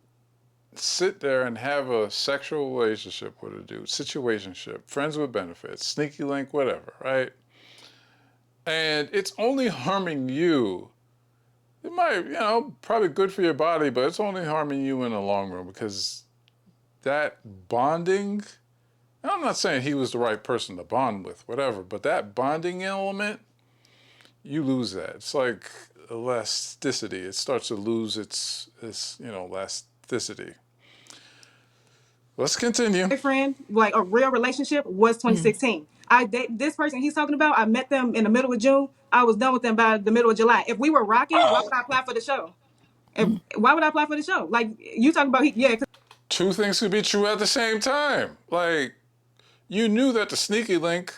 sit there and have a sexual relationship with a dude, situationship, friends with benefits, sneaky link, whatever, right? And it's only harming you. It might, probably good for your body, but it's only harming you in the long run because that bonding, and I'm not saying he was the right person to bond with, whatever, but that bonding element, you lose that. It's like elasticity. It starts to lose its elasticity. Let's continue. Boyfriend, like a real relationship, was 2016. This person he's talking about. I met them in the middle of June. I was done with them by the middle of July. If we were rocking, why would I apply for the show? Why would I apply for the show? Like you talking about, yeah. Two things could be true at the same time. Like, you knew that the sneaky link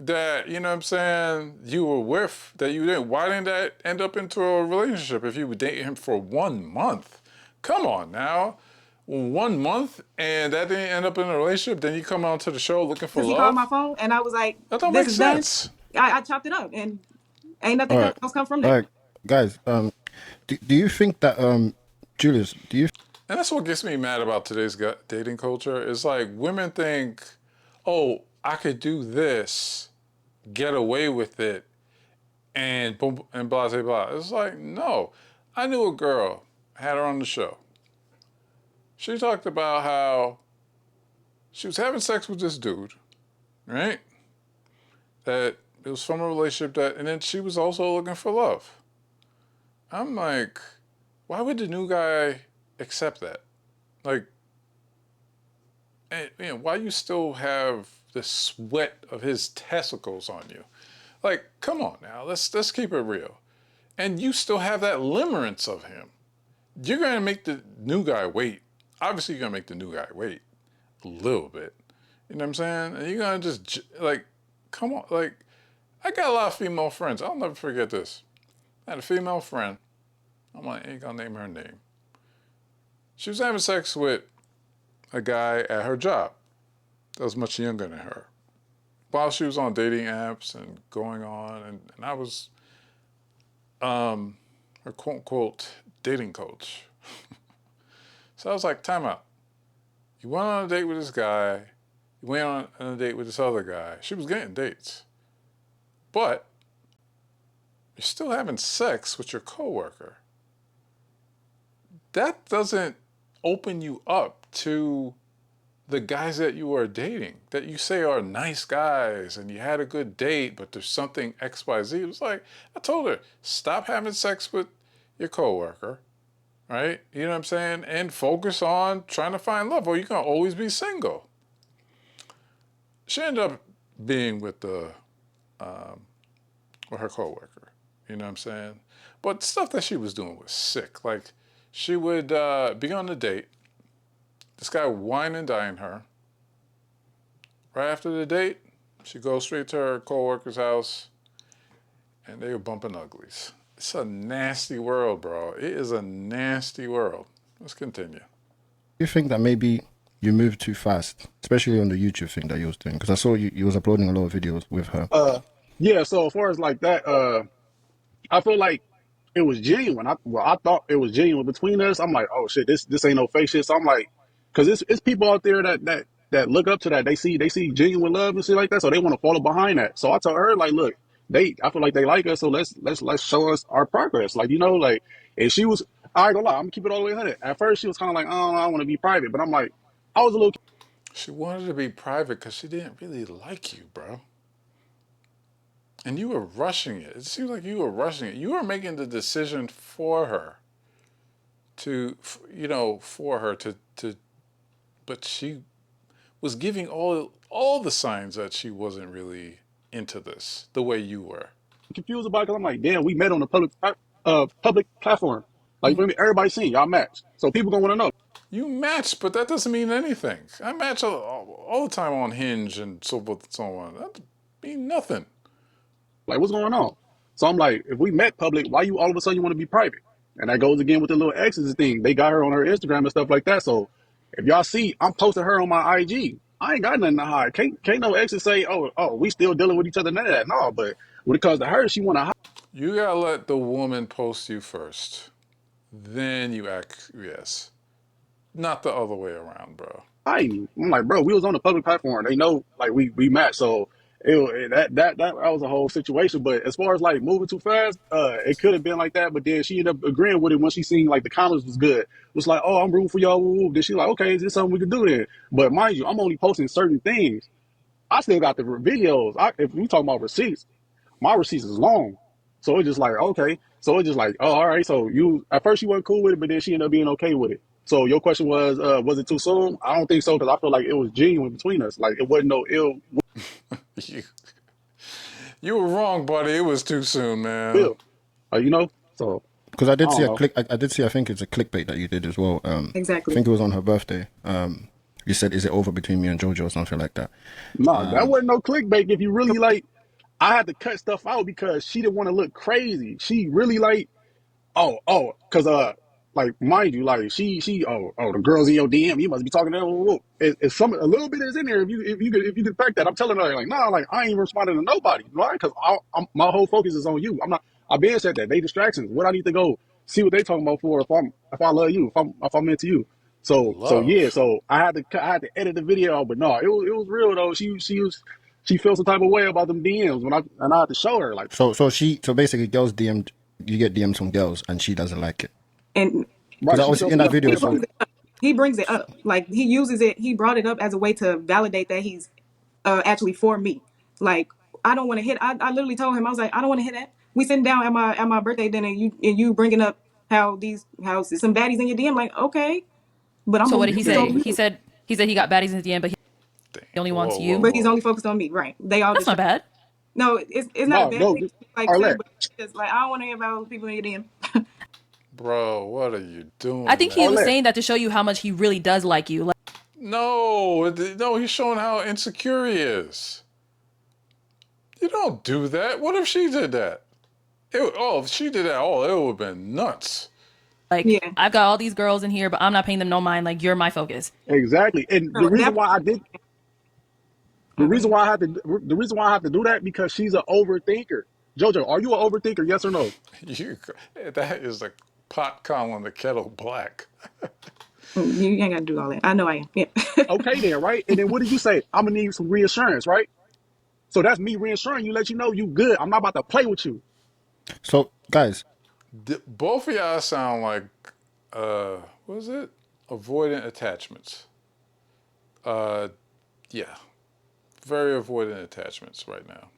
that, you know what I'm saying, you were with, that you didn't, why didn't that end up into a relationship if you would date him for 1 month? Come on now. 1 month and that didn't end up in a relationship, then you come onto the show looking for Because he called my love? phone and I was like, That don't "This make is done." sense. I chopped it up and ain't All nothing right, else come from all there. right, guys. Do you think that Julius? Do you And that's what gets me mad about today's dating culture. Is like women think, oh, I could do this, get away with it, and boom, and blah, blah, blah. It's like, no. I knew a girl, had her on the show. She talked about how she was having sex with this dude, right? That it was from a relationship that, and then she was also looking for love. I'm like, why would the new guy accept that? Like, and, why you still have the sweat of his testicles on you? Like, come on now, let's keep it real. And you still have that limerence of him. You're gonna make the new guy wait. Obviously, you're gonna make the new guy wait a little bit. You know what I'm saying? And you're gonna just like, come on, like, I got a lot of female friends. I'll never forget this. I had a female friend. I'm like, ain't gonna name her name. She was having sex with a guy at her job that was much younger than her. While she was on dating apps and going on, and I was her quote unquote dating coach. So I was like, time out. You went on a date with this guy, you went on a date with this other guy. She was getting dates. But you're still having sex with your coworker. That doesn't open you up to the guys that you are dating, that you say are nice guys and you had a good date, but there's something XYZ. It was like, I told her, stop having sex with your coworker, right? You know what I'm saying? And focus on trying to find love, or you're going to always be single. She ended up being with with her coworker, you know what I'm saying? But stuff that she was doing was sick. Like, she would be on a date. This guy would wine and dine her. Right after the date, she goes straight to her coworker's house, and they were bumping uglies. It's a nasty world, bro. It is a nasty world. Let's continue. think that maybe you moved too fast, especially on the YouTube thing that you was doing? Because I saw you was uploading a lot of videos with her. Yeah, so as far as like that, I feel like it was genuine. I thought it was genuine between us. I'm like, oh shit, this ain't no fake shit. So I'm like, because it's people out there that look up to that. They see genuine love and shit like that, so they want to follow behind that. So I told her like, look, I feel like they like us, so let's show us our progress. Like like, and she was, I ain't gonna lie, I'm gonna keep it all the way 100. At first she was kind of like, oh, I want to be private, but I'm like, I was a little. She wanted to be private because she didn't really like you, bro. And you were rushing it. It seems like you were rushing it. You were making the decision for her to, but she was giving all the signs that she wasn't really into this the way you were. Confused about it because I'm like, damn, we met on a public platform. Like, you feel me? Everybody seen y'all match, so people gonna want to know. You match, but that doesn't mean anything. I match all the time on Hinge and so forth and so on. That mean nothing. Like, what's going on? So I'm like, if we met public, why you all of a sudden you want to be private? And that goes again with the little exes thing. They got her on her Instagram and stuff like that. So if y'all see, I'm posting her on my IG. I ain't got nothing to hide. Can't no exes say, oh, we still dealing with each other. None of that. No, but when it comes to her, she want to hide. You gotta let the woman post you first. Then you act, yes. Not the other way around, bro. I'm like, bro, we was on the public platform. They know, like, we matched. So that was a whole situation. But as far as like moving too fast, it could have been like that. But then she ended up agreeing with it when she seen like the comments was good. It was like, oh, I'm rooting for y'all. Woo, woo. Then she like, okay, is this something we can do then? But mind you, I'm only posting certain things. I still got the videos. If we talking about receipts, my receipts is long. So it's just like, okay. So it's just like, oh, all right. So you at first she wasn't cool with it, but then she ended up being okay with it. So your question was it too soon? I don't think so, because I feel like it was genuine between us. Like it wasn't no ill you, you were wrong, buddy. It was too soon, man. will. So Because I I did see don't a know. click. I did see. I think it's a clickbait that you did as well. I Exactly. think it was on her birthday. You said, "Is it over between me and JoJo?" or something like that. No, that wasn't no clickbait. If you really like, I had to cut stuff out because she didn't want to look crazy. She really like, because like mind you, like the girls in your DM, you must be talking to them. It's some a little bit is in there. If you could fact that, I'm telling her like, nah, like I ain't even responding to nobody, right? Because my whole focus is on you. I'm not. I've been said that they distractions. What I need to go see what they talking about for if I love you, if I'm into you. So yeah, Love. so I had to edit the video out, but no, it was real though. She feels some type of way about them DMs and I had to show her like, So basically, girls DM, you get DMs from girls, and she doesn't like it. And Because right, I she was feels in some that type of video. way he about So brings it. it up. He brings it up. Like he uses it. He brought it up as a way to validate that he's actually for me. Like I don't want to hit. I literally told him I was like I don't want to hit that. We sitting down at my birthday dinner. You bringing up how some baddies in your DM. Like okay, but I'm So what only did he focused on say? you. He said he got baddies in the end, but he only wants Whoa, whoa, you. But he's whoa. only focused on me. Right? They all That's not distract. bad. No, it's not a No, bad no, thing. Like said, Arlette. but it's just like I don't want to hear about people in your DM. Bro, what are you I doing, think he was man? Arlette. saying that to show you how much he really does like you. Like, No, he's showing how insecure he is. You don't do that. What if she did that? If she did that, it would have been nuts. Yeah. I've got all these girls in here, but I'm not paying them no mind. Like, you're my focus. Exactly. And the So reason that. why I did Oh, go ahead. the reason why I have to do that because she's an overthinker. Jojo, are you an overthinker? Yes or no? You, that is a pot calling the kettle black. You ain't got to do all that. I know I am. Yeah. Okay then, right? And then what did you say? I'm gonna need some reassurance, right? So that's me reassuring you, let you know you good. I'm not about to play with you. guys, Both of y'all sound like, what is it? Avoidant attachments. Uh, yeah. Very avoidant attachments right now.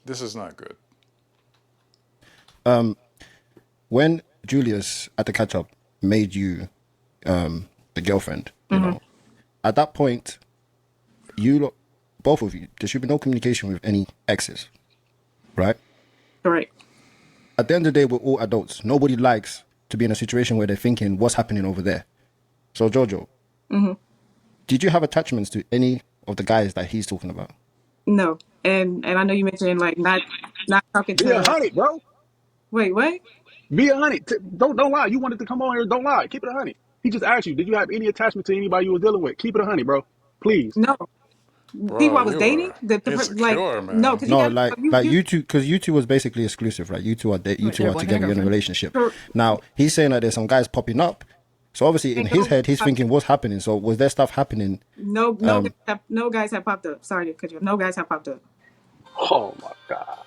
This is not good. when Julius at the catch up made you the girlfriend, at that point, both of you, there should be no communication with any exes, right? Correct. At the end of the day, we're all adults. Nobody likes to be in a situation where they're thinking, what's happening over there? So, Jojo, did you have attachments to any of the guys that he's talking about? No. And I know you mentioned like not talking Be a to. hundred, bro. Wait, what? Be a hundred. Don't lie. You wanted to come on here. Don't lie. Keep it a hundred. He just asked you, did you have any attachment to anybody you was dealing with? Keep it a hundred, bro. Please. No. People Bro, I was you dating. are Like insecure, no, man. because you No, got like you you two, because you two was basically exclusive, right? You two are Right, you they're are boyfriend and together in a girlfriend. relationship. Cor- Now he's saying that there's some guys popping up, So obviously in Ain't his no, head, he's thinking, what's happening? So was there stuff happening? no guys have popped up. Sorry to cut you off. No guys have popped up. Oh my god.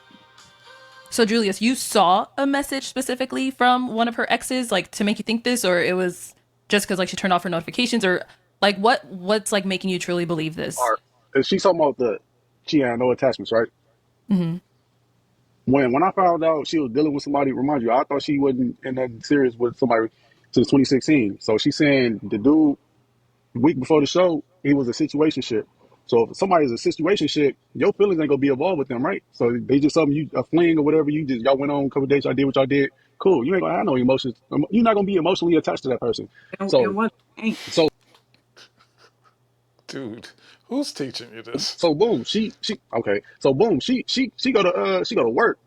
So Julius, you saw a message specifically from one of her exes, like to make you think this, or it was just because like she turned off her notifications, or like what's like making you truly believe All this? right. And she's talking about the she had no attachments, right? Mm-hmm. When I found out she was dealing with somebody, remind you, I thought she wasn't in that serious with somebody since 2016. So she's saying the dude week before the show, he was a situationship. So if somebody's a situationship, your feelings ain't gonna be involved with them, right? So they just something you a fling or whatever. You just y'all went on a couple days, y'all did what y'all did. Cool. You ain't gonna have no emotions. You're not gonna be emotionally attached to that person. And So one ain't. so Dude, who's teaching you this? so boom, she okay. So boom, she go to work.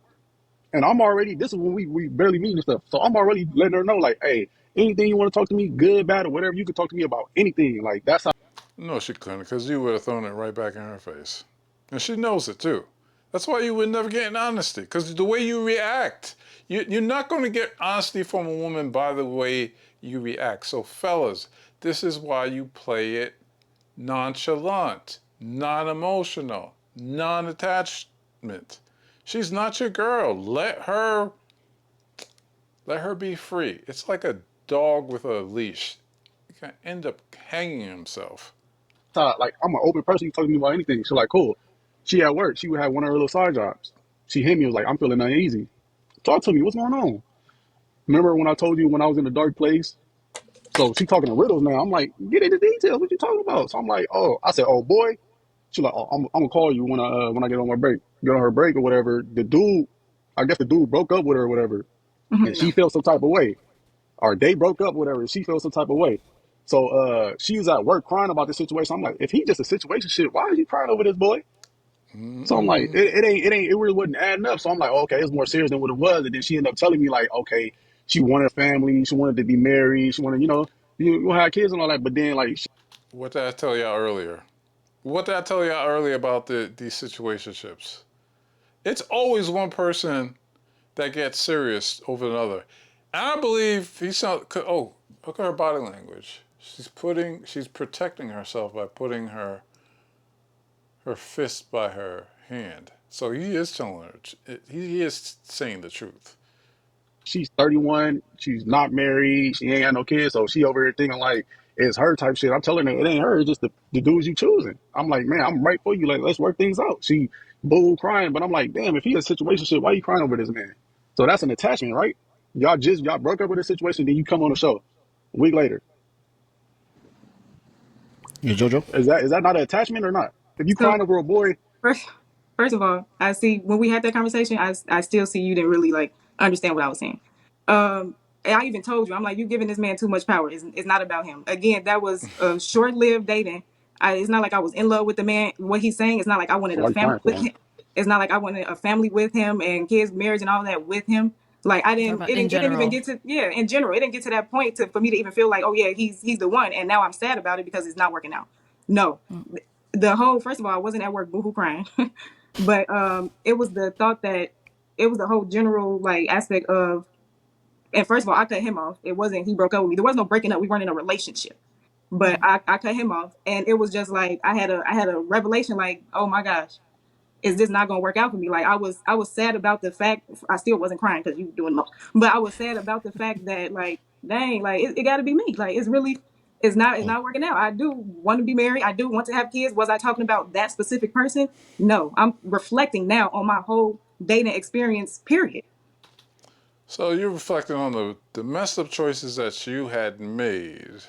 And I'm already, this is when we barely meet and stuff. So I'm already letting her know, like, hey, anything you want to talk to me, good, bad, or whatever, you can talk to me about anything. Like, that's how No, she couldn't, because you would have thrown it right back in her face. And she knows it too. That's why you would never get an honesty, because the way you react. You're not going to get honesty from a woman by the way you react. So, fellas, this is why you play it nonchalant, non emotional, non attachment. She's not your girl. Let her be free. It's like a dog with a leash. He can end up hanging himself. like, I'm an open person. You talk to me about anything. She's like, cool. She at work. She would have one of her little side jobs. She hit me, was like, I'm feeling uneasy. Talk to me. What's going on? Remember when I told you when I was in a dark place? So she talking in riddles now. I'm like, get into details. What you talking about? So I'm like, oh, I said, oh boy. She's like, oh, I'm gonna call you when I get on my break. Get on her break or whatever. The dude, I guess the dude broke up with her or whatever, and she No. felt some type of way. Or they broke up, whatever. She felt some type of way. So she was at work crying about the situation. I'm like, if he just a situation shit, why are you crying over this boy? So I'm like, Mm-mm. it really wasn't adding up. So I'm like, oh, okay, it's more serious than what it was. And then she ended up telling me like, okay, she wanted a family, she wanted to be married, she wanted, you have kids and all that. But then like, What did I tell y'all earlier? What did I tell y'all earlier about these situationships? It's always one person that gets serious over another. And I believe oh, look at her body language. She's protecting herself by putting her fist by her hand. So he is telling her, he is saying the truth. she's 31, she's not married, she ain't got no kids, so she over here thinking like it's her type shit. I'm telling her it ain't her, it's just the dudes you choosing. I'm like, man, I'm right for you. Like, let's work things out. She boo crying, but I'm like, damn, if he a situation shit, why you crying over this man? So that's an attachment, right? Y'all broke up with a situation, then you come on the show a week later. Yeah, Jojo. Is that not an attachment or not? If you So crying over a boy, first, first of all, I see when we had that conversation, I still see you didn't really like understand what I was saying. And I even told you, I'm like, you giving this man too much power. It's not about him. Again, that was a short-lived dating. It's not like I was in love with the man. What he's saying, it's not like I wanted so a why you family crying for with him? him. It's not like I wanted a family with him and kids, marriage, and all that with him. Like I I'm talking didn't, about in it didn't even general. get to, yeah, in general, it didn't get to that point for me to even feel like, oh yeah, he's the one. And now I'm sad about it because it's not working out. No, the whole, first of all, I wasn't at work boohoo crying, but it was the thought that it was the whole general like aspect of, and first of all, I cut him off. It wasn't he broke up with me. There was no breaking up. We weren't in a relationship. But I cut him off, and it was just like I had a revelation like, oh my gosh, is this not gonna work out for me? Like I was sad about the fact. I still wasn't crying because you were doing the most, but I was sad about the fact that like, dang, like it got to be me. Like it's really, it's not working out. I do want to be married. I do want to have kids. Was I talking about that specific person? No, I'm reflecting now on my whole dating experience. Period. So you're reflecting on the messed up choices that you had made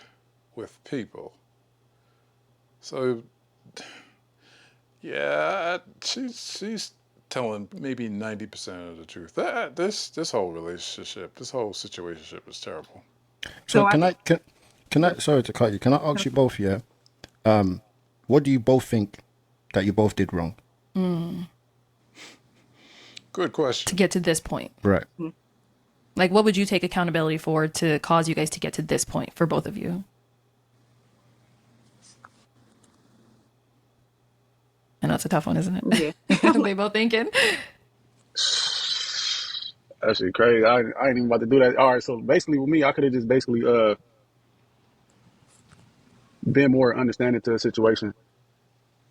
with people. So yeah, she's telling maybe 90% of the truth. This whole relationship, this whole situationship is terrible. So So I can I sorry to cut you. Can I ask you both, yeah? What do you both think that you both did wrong? Good To question. get to this point. Right. Like, what would you take accountability for to cause you guys to get to this point for both of you? I know it's a tough one, isn't yeah. it? They both thinking. That shit crazy. I ain't even about to do that. All right, so basically with me, I could have just basically being more understanding to a situation.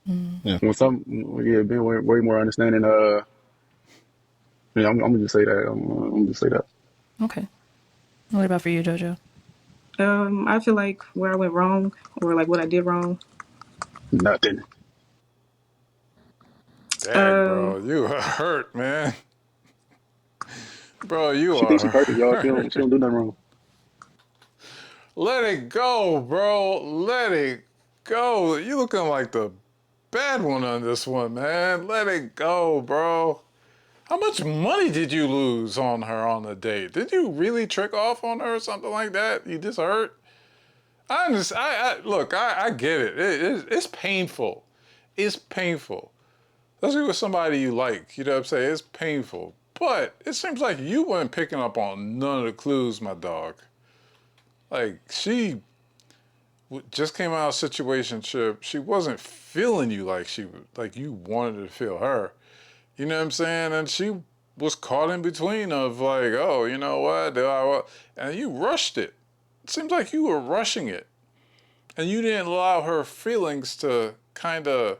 Yeah. When some, yeah, being way more understanding. Yeah, I'm gonna just say that. I'm gonna just say that. Okay. What about for you, JoJo? I feel like where I went wrong or like what I did wrong. Nothing. Dang, Um, bro, you are hurt, man. Bro, you She thinks she are perfect, y'all. She hurt. don't do nothing wrong. Let it go, bro. Let it go. You looking like the bad one on this one, man. Let it go, bro. How much money did you lose on her on the date? Did you really trick off on her or something like that? You just hurt? Look, I get it. It's painful. It's painful. Especially with somebody you like. You know what I'm saying? It's painful. But it seems like you weren't picking up on none of the clues, my dog. Like, she just came out of a situationship. She wasn't feeling you like like you wanted to feel her. You know what I'm saying? And she was caught in between of like, oh, you know what? And you rushed it. It seems like you were rushing it. And you didn't allow her feelings to kind of,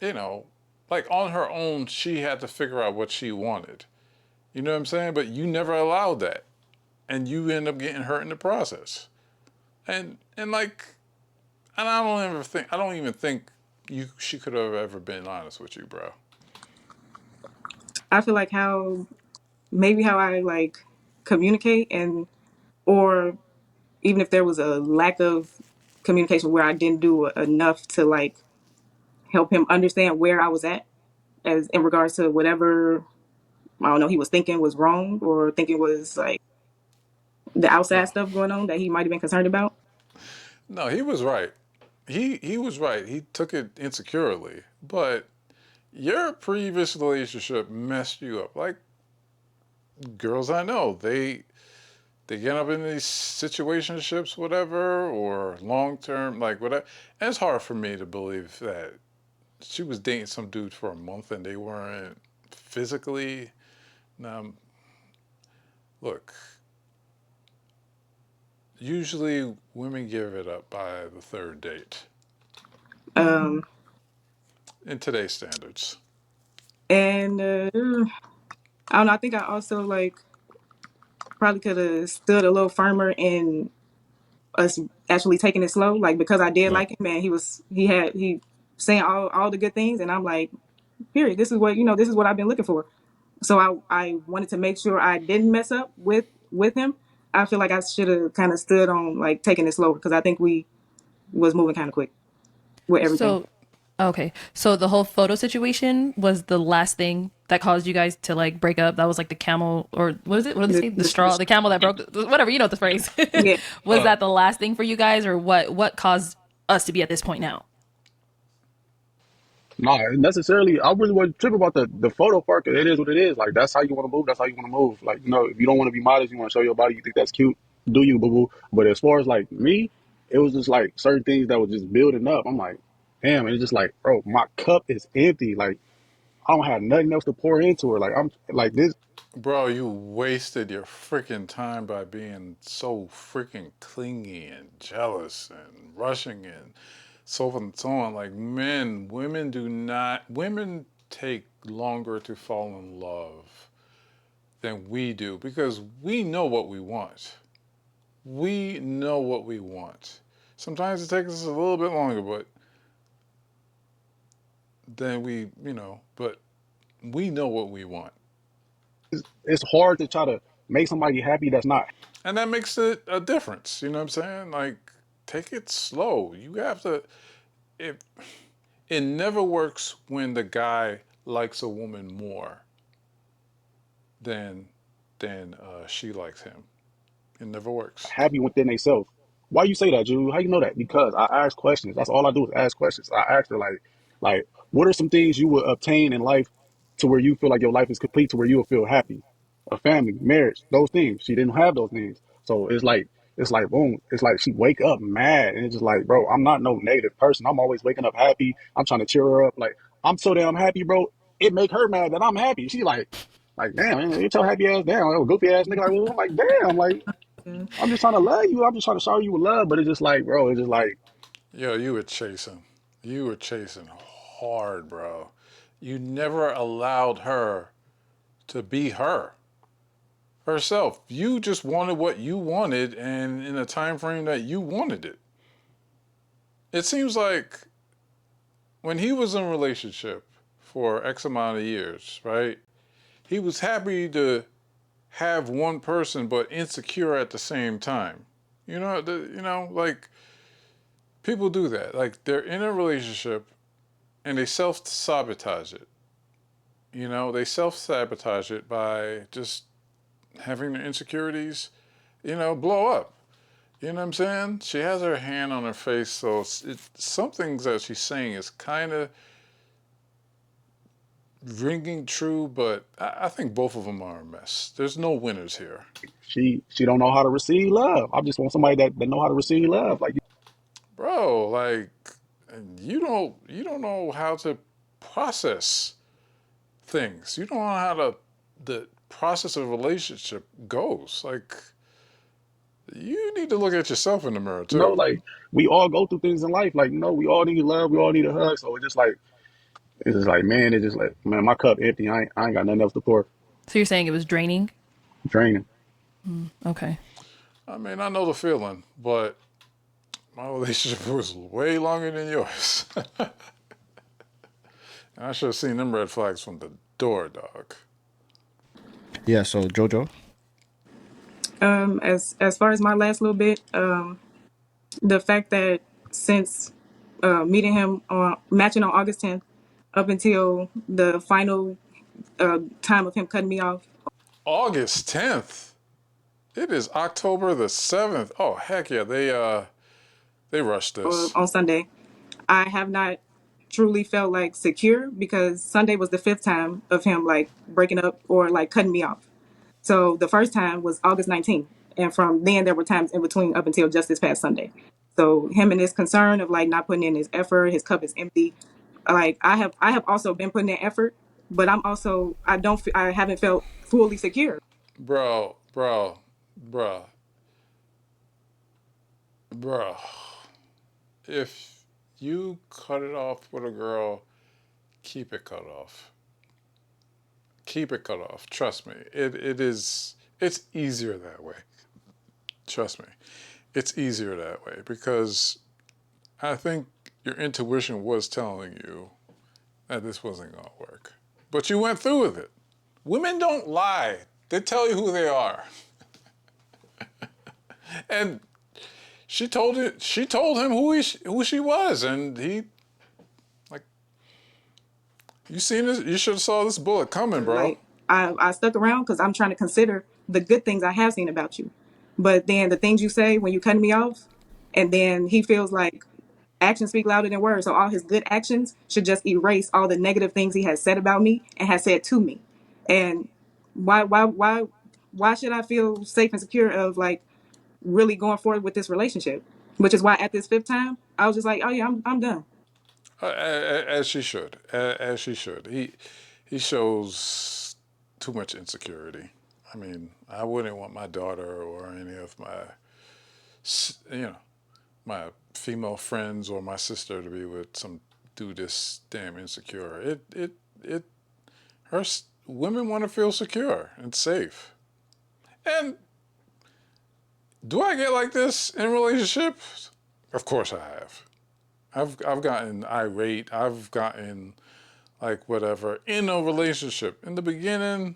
you know, like on her own, she had to figure out what she wanted. You know what I'm saying? But you never allowed that. And you end up getting hurt in the process. And like, and I don't even think she could have ever been honest with you, bro. I feel like how I like communicate and or even if there was a lack of communication where I didn't do enough to like help him understand where I was at as in regards to whatever I don't know he was thinking was wrong or thinking was like the outside No, stuff going on that he might have been concerned about. no, he was right. He was right. He took it insecurely, but your previous relationship messed you up. Like girls I know, they get up in these situationships, whatever, or long term, like whatever. And it's hard for me to believe that she was dating some dude for a month and they weren't physically. Now, look, usually women give it up by the third date Um, in today's standards. and I don't know. I think I also like probably could have stood a little firmer in us actually taking it slow. Like because I did Yeah. like him, and he saying all the good things, and I'm like, period. This is what This is what I've been looking for. So I wanted to make sure I didn't mess up with him. I feel like I should have kind of stood on like taking it slower because I think we was moving kind of quick with everything. So, okay. So the whole photo situation was the last thing that caused you guys to like break up. That was like the camel, or what is it? What did they say? The straw, the camel that broke, whatever, you know the phrase. Yeah. Was that the last thing for you guys, or what caused us to be at this point now? Nah, necessarily. I really wasn't tripping about the photo part. 'Cause it is what it is. Like that's how you want to move. That's how you want to move. Like if you don't want to be modest, you want to show your body. You think that's cute. Do you, boo boo? But as far as like me, it was just like certain things that was just building up. I'm like, damn. And it's just like, bro, my cup is empty. Like I don't have nothing else to pour into her. Like I'm like this. Bro, you wasted your freaking time by being so freaking clingy and jealous and rushing and so forth and so on. Like women take longer to fall in love than we do because we know what we want. We know what we want. Sometimes it takes us a little bit longer, but then but we know what we want. It's hard to try to make somebody happy that's not. And that makes it a difference. You know what I'm saying? Like, take it slow. You have to. It it never works when the guy likes a woman more than she likes him. It never works. Happy within themselves. Why you say that, Jude? How you know that? Because I ask questions. That's all I do is ask questions. I ask her like, what are some things you would obtain in life to where you feel like your life is complete, to where you will feel happy, a family, marriage, those things. She didn't have those things, so it's like boom. It's like she wake up mad, and it's just like, bro, I'm not no negative person. I'm always waking up happy. I'm trying to cheer her up. Like I'm so damn happy, bro. It make her mad that I'm happy. She like damn, man, you tell happy ass down, goofy ass nigga. Like, well, I'm like, damn, like. I'm just trying to love you. I'm just trying to show you love. But it's just like, bro, it's just like, Yo, you were chasing. You were chasing hard, bro. You never allowed her to be herself. You just wanted what you wanted and in a time frame that you wanted it. It seems like when he was in a relationship for X amount of years, right? He was happy to have one person but insecure at the same time. Like people do that. Like they're in a relationship and they self-sabotage it. They self-sabotage it by just having their insecurities, blow up. You know what I'm saying? She has her hand on her face, so some things that she's saying is kind of ringing true, but I think both of them are a mess. There's no winners here. she don't know how to receive love. I just want somebody that know how to receive love. Like, Bro, like you don't know how to process things. You don't know how the process of a relationship goes. Like you need to look at yourself in the mirror too. like we all go through things in life. Like, we all need love. We all need a hug. So it's just like, man, it's just like, man, my cup empty. I ain't got nothing else to pour. So you're saying it was draining? Draining. Okay. I mean, I know the feeling, but my relationship was way longer than yours. And I should have seen them red flags from the door, dog. Yeah, so Jojo. As far as my last little bit, the fact that since meeting him on matching on August 10th up until the final time of him cutting me off August 10th. It is October the 7th. Oh, heck yeah. They rushed this. on Sunday, I have not truly felt like secure because Sunday was the fifth time of him like breaking up or like cutting me off. So the first time was August 19th. And from then there were times in between up until just this past Sunday. So him and his concern of like not putting in his effort, his cup is empty. Like I have also been putting in effort, but I haven't felt fully secure. Bro, bro, bro, bro. If you cut it off with a girl, keep it cut off. Keep it cut off. Trust me. It's easier that way. Trust me. It's easier that way because I think your intuition was telling you that this wasn't going to work. But you went through with it. Women don't lie. They tell you who they are. And she told him who she was, and he, like, you seen this? You should have saw this bullet coming, bro. Like I stuck around because I'm trying to consider the good things I have seen about you. But then the things you say when you cut me off, and then he feels like actions speak louder than words. So all his good actions should just erase all the negative things he has said about me and has said to me. And why should I feel safe and secure of like really going forward with this relationship? Which is why at this fifth time, I was just like, oh yeah, I'm done. As she should. As she should. He shows too much insecurity. I mean, I wouldn't want my daughter or any of my female friends or my sister to be with some dude this damn insecure. Women want to feel secure and safe. And do I get like this in relationships? Of course I have. I've gotten irate. I've gotten like whatever in a relationship. In the beginning,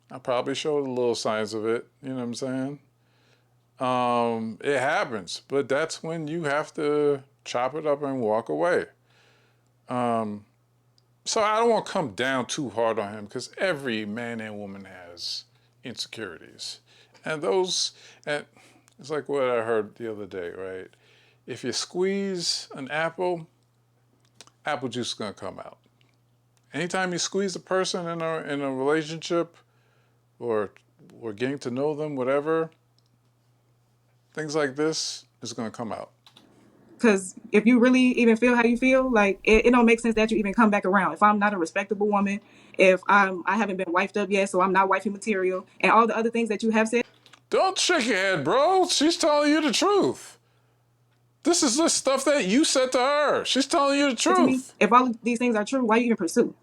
I probably showed a little signs of it. You know what I'm saying? It happens, but that's when you have to chop it up and walk away. So I don't want to come down too hard on him because every man and woman has insecurities, and it's like what I heard the other day, right? If you squeeze an apple, apple juice is gonna come out. Anytime you squeeze a person in a relationship, or getting to know them, whatever, things like this is gonna come out. Because if you really even feel how you feel, like it don't make sense that you even come back around. If I'm not a respectable woman, if I haven't been wifed up yet, so I'm not wifey material, and all the other things that you have said. Don't shake your head, bro. She's telling you the truth. This is the stuff that you said to her. She's telling you the To me, truth. if all of these things are true, why you even pursue?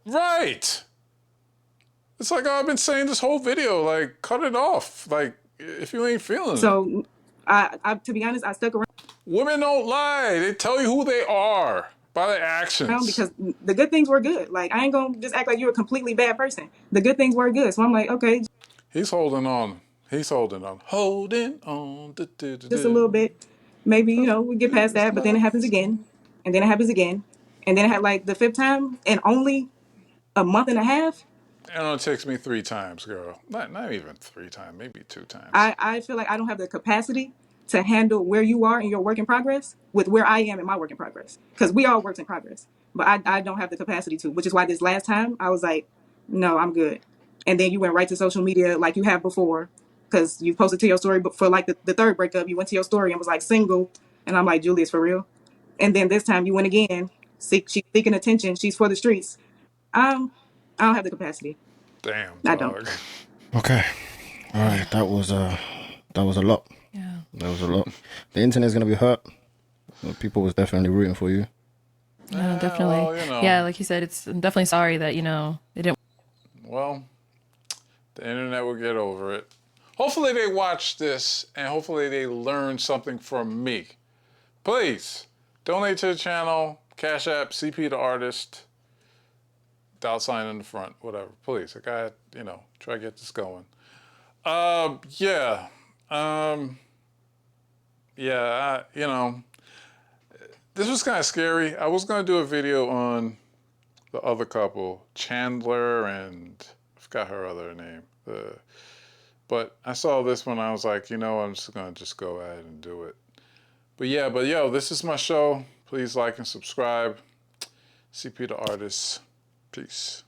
Right. It's like I've been saying this whole video, like, cut it off. Like, if you ain't feeling it. So, I to be honest, I stuck Women don't lie. They tell you who they are by their around actions. because the good things were good. Like, I ain't gonna just act like you're a completely bad person. The good things were good. So I'm like, okay, He's holding on. He's holding on. Holding on. just a little bit. Maybe, Cause we get past this that, but then it love happens is again. And then it happens again. And then it had like the fifth time in only a month and a half. It only takes me 3 times, girl. Not even 3 times, maybe 2 times. I feel like I don't have the capacity to handle where you are in your work in progress with where I am in my work in progress. Because we all works in progress. But I don't have the capacity to, which is why this last time I was like, no, I'm good. And then you went right to social media like you have before. Because you posted to your story, but for like the third breakup, you went to your story and was like single. And I'm like, Julius, for real? And then this time you went again. She's seeking attention. She's for the streets. I don't have the capacity. Damn, I don't. dog. Okay. All right. That was a lot. Yeah. That was a lot. The internet's gonna be hurt. People was definitely rooting for you. No, definitely. Well, Yeah, like you said, I'm definitely sorry that, it didn't. Well, the internet will get over it. Hopefully they watch this and hopefully they learn something from me. Please, donate to the channel, Cash App, CP the Artist, $sign in the front, whatever. Please, I got, try to get this going. Yeah. This was kind of scary. I was going to do a video on the other couple, Chandler and I forgot her other name. But I saw this one. I was like, I'm just going to go ahead and do it. But yo, this is my show. Please like and subscribe. CP the Artist. Peace.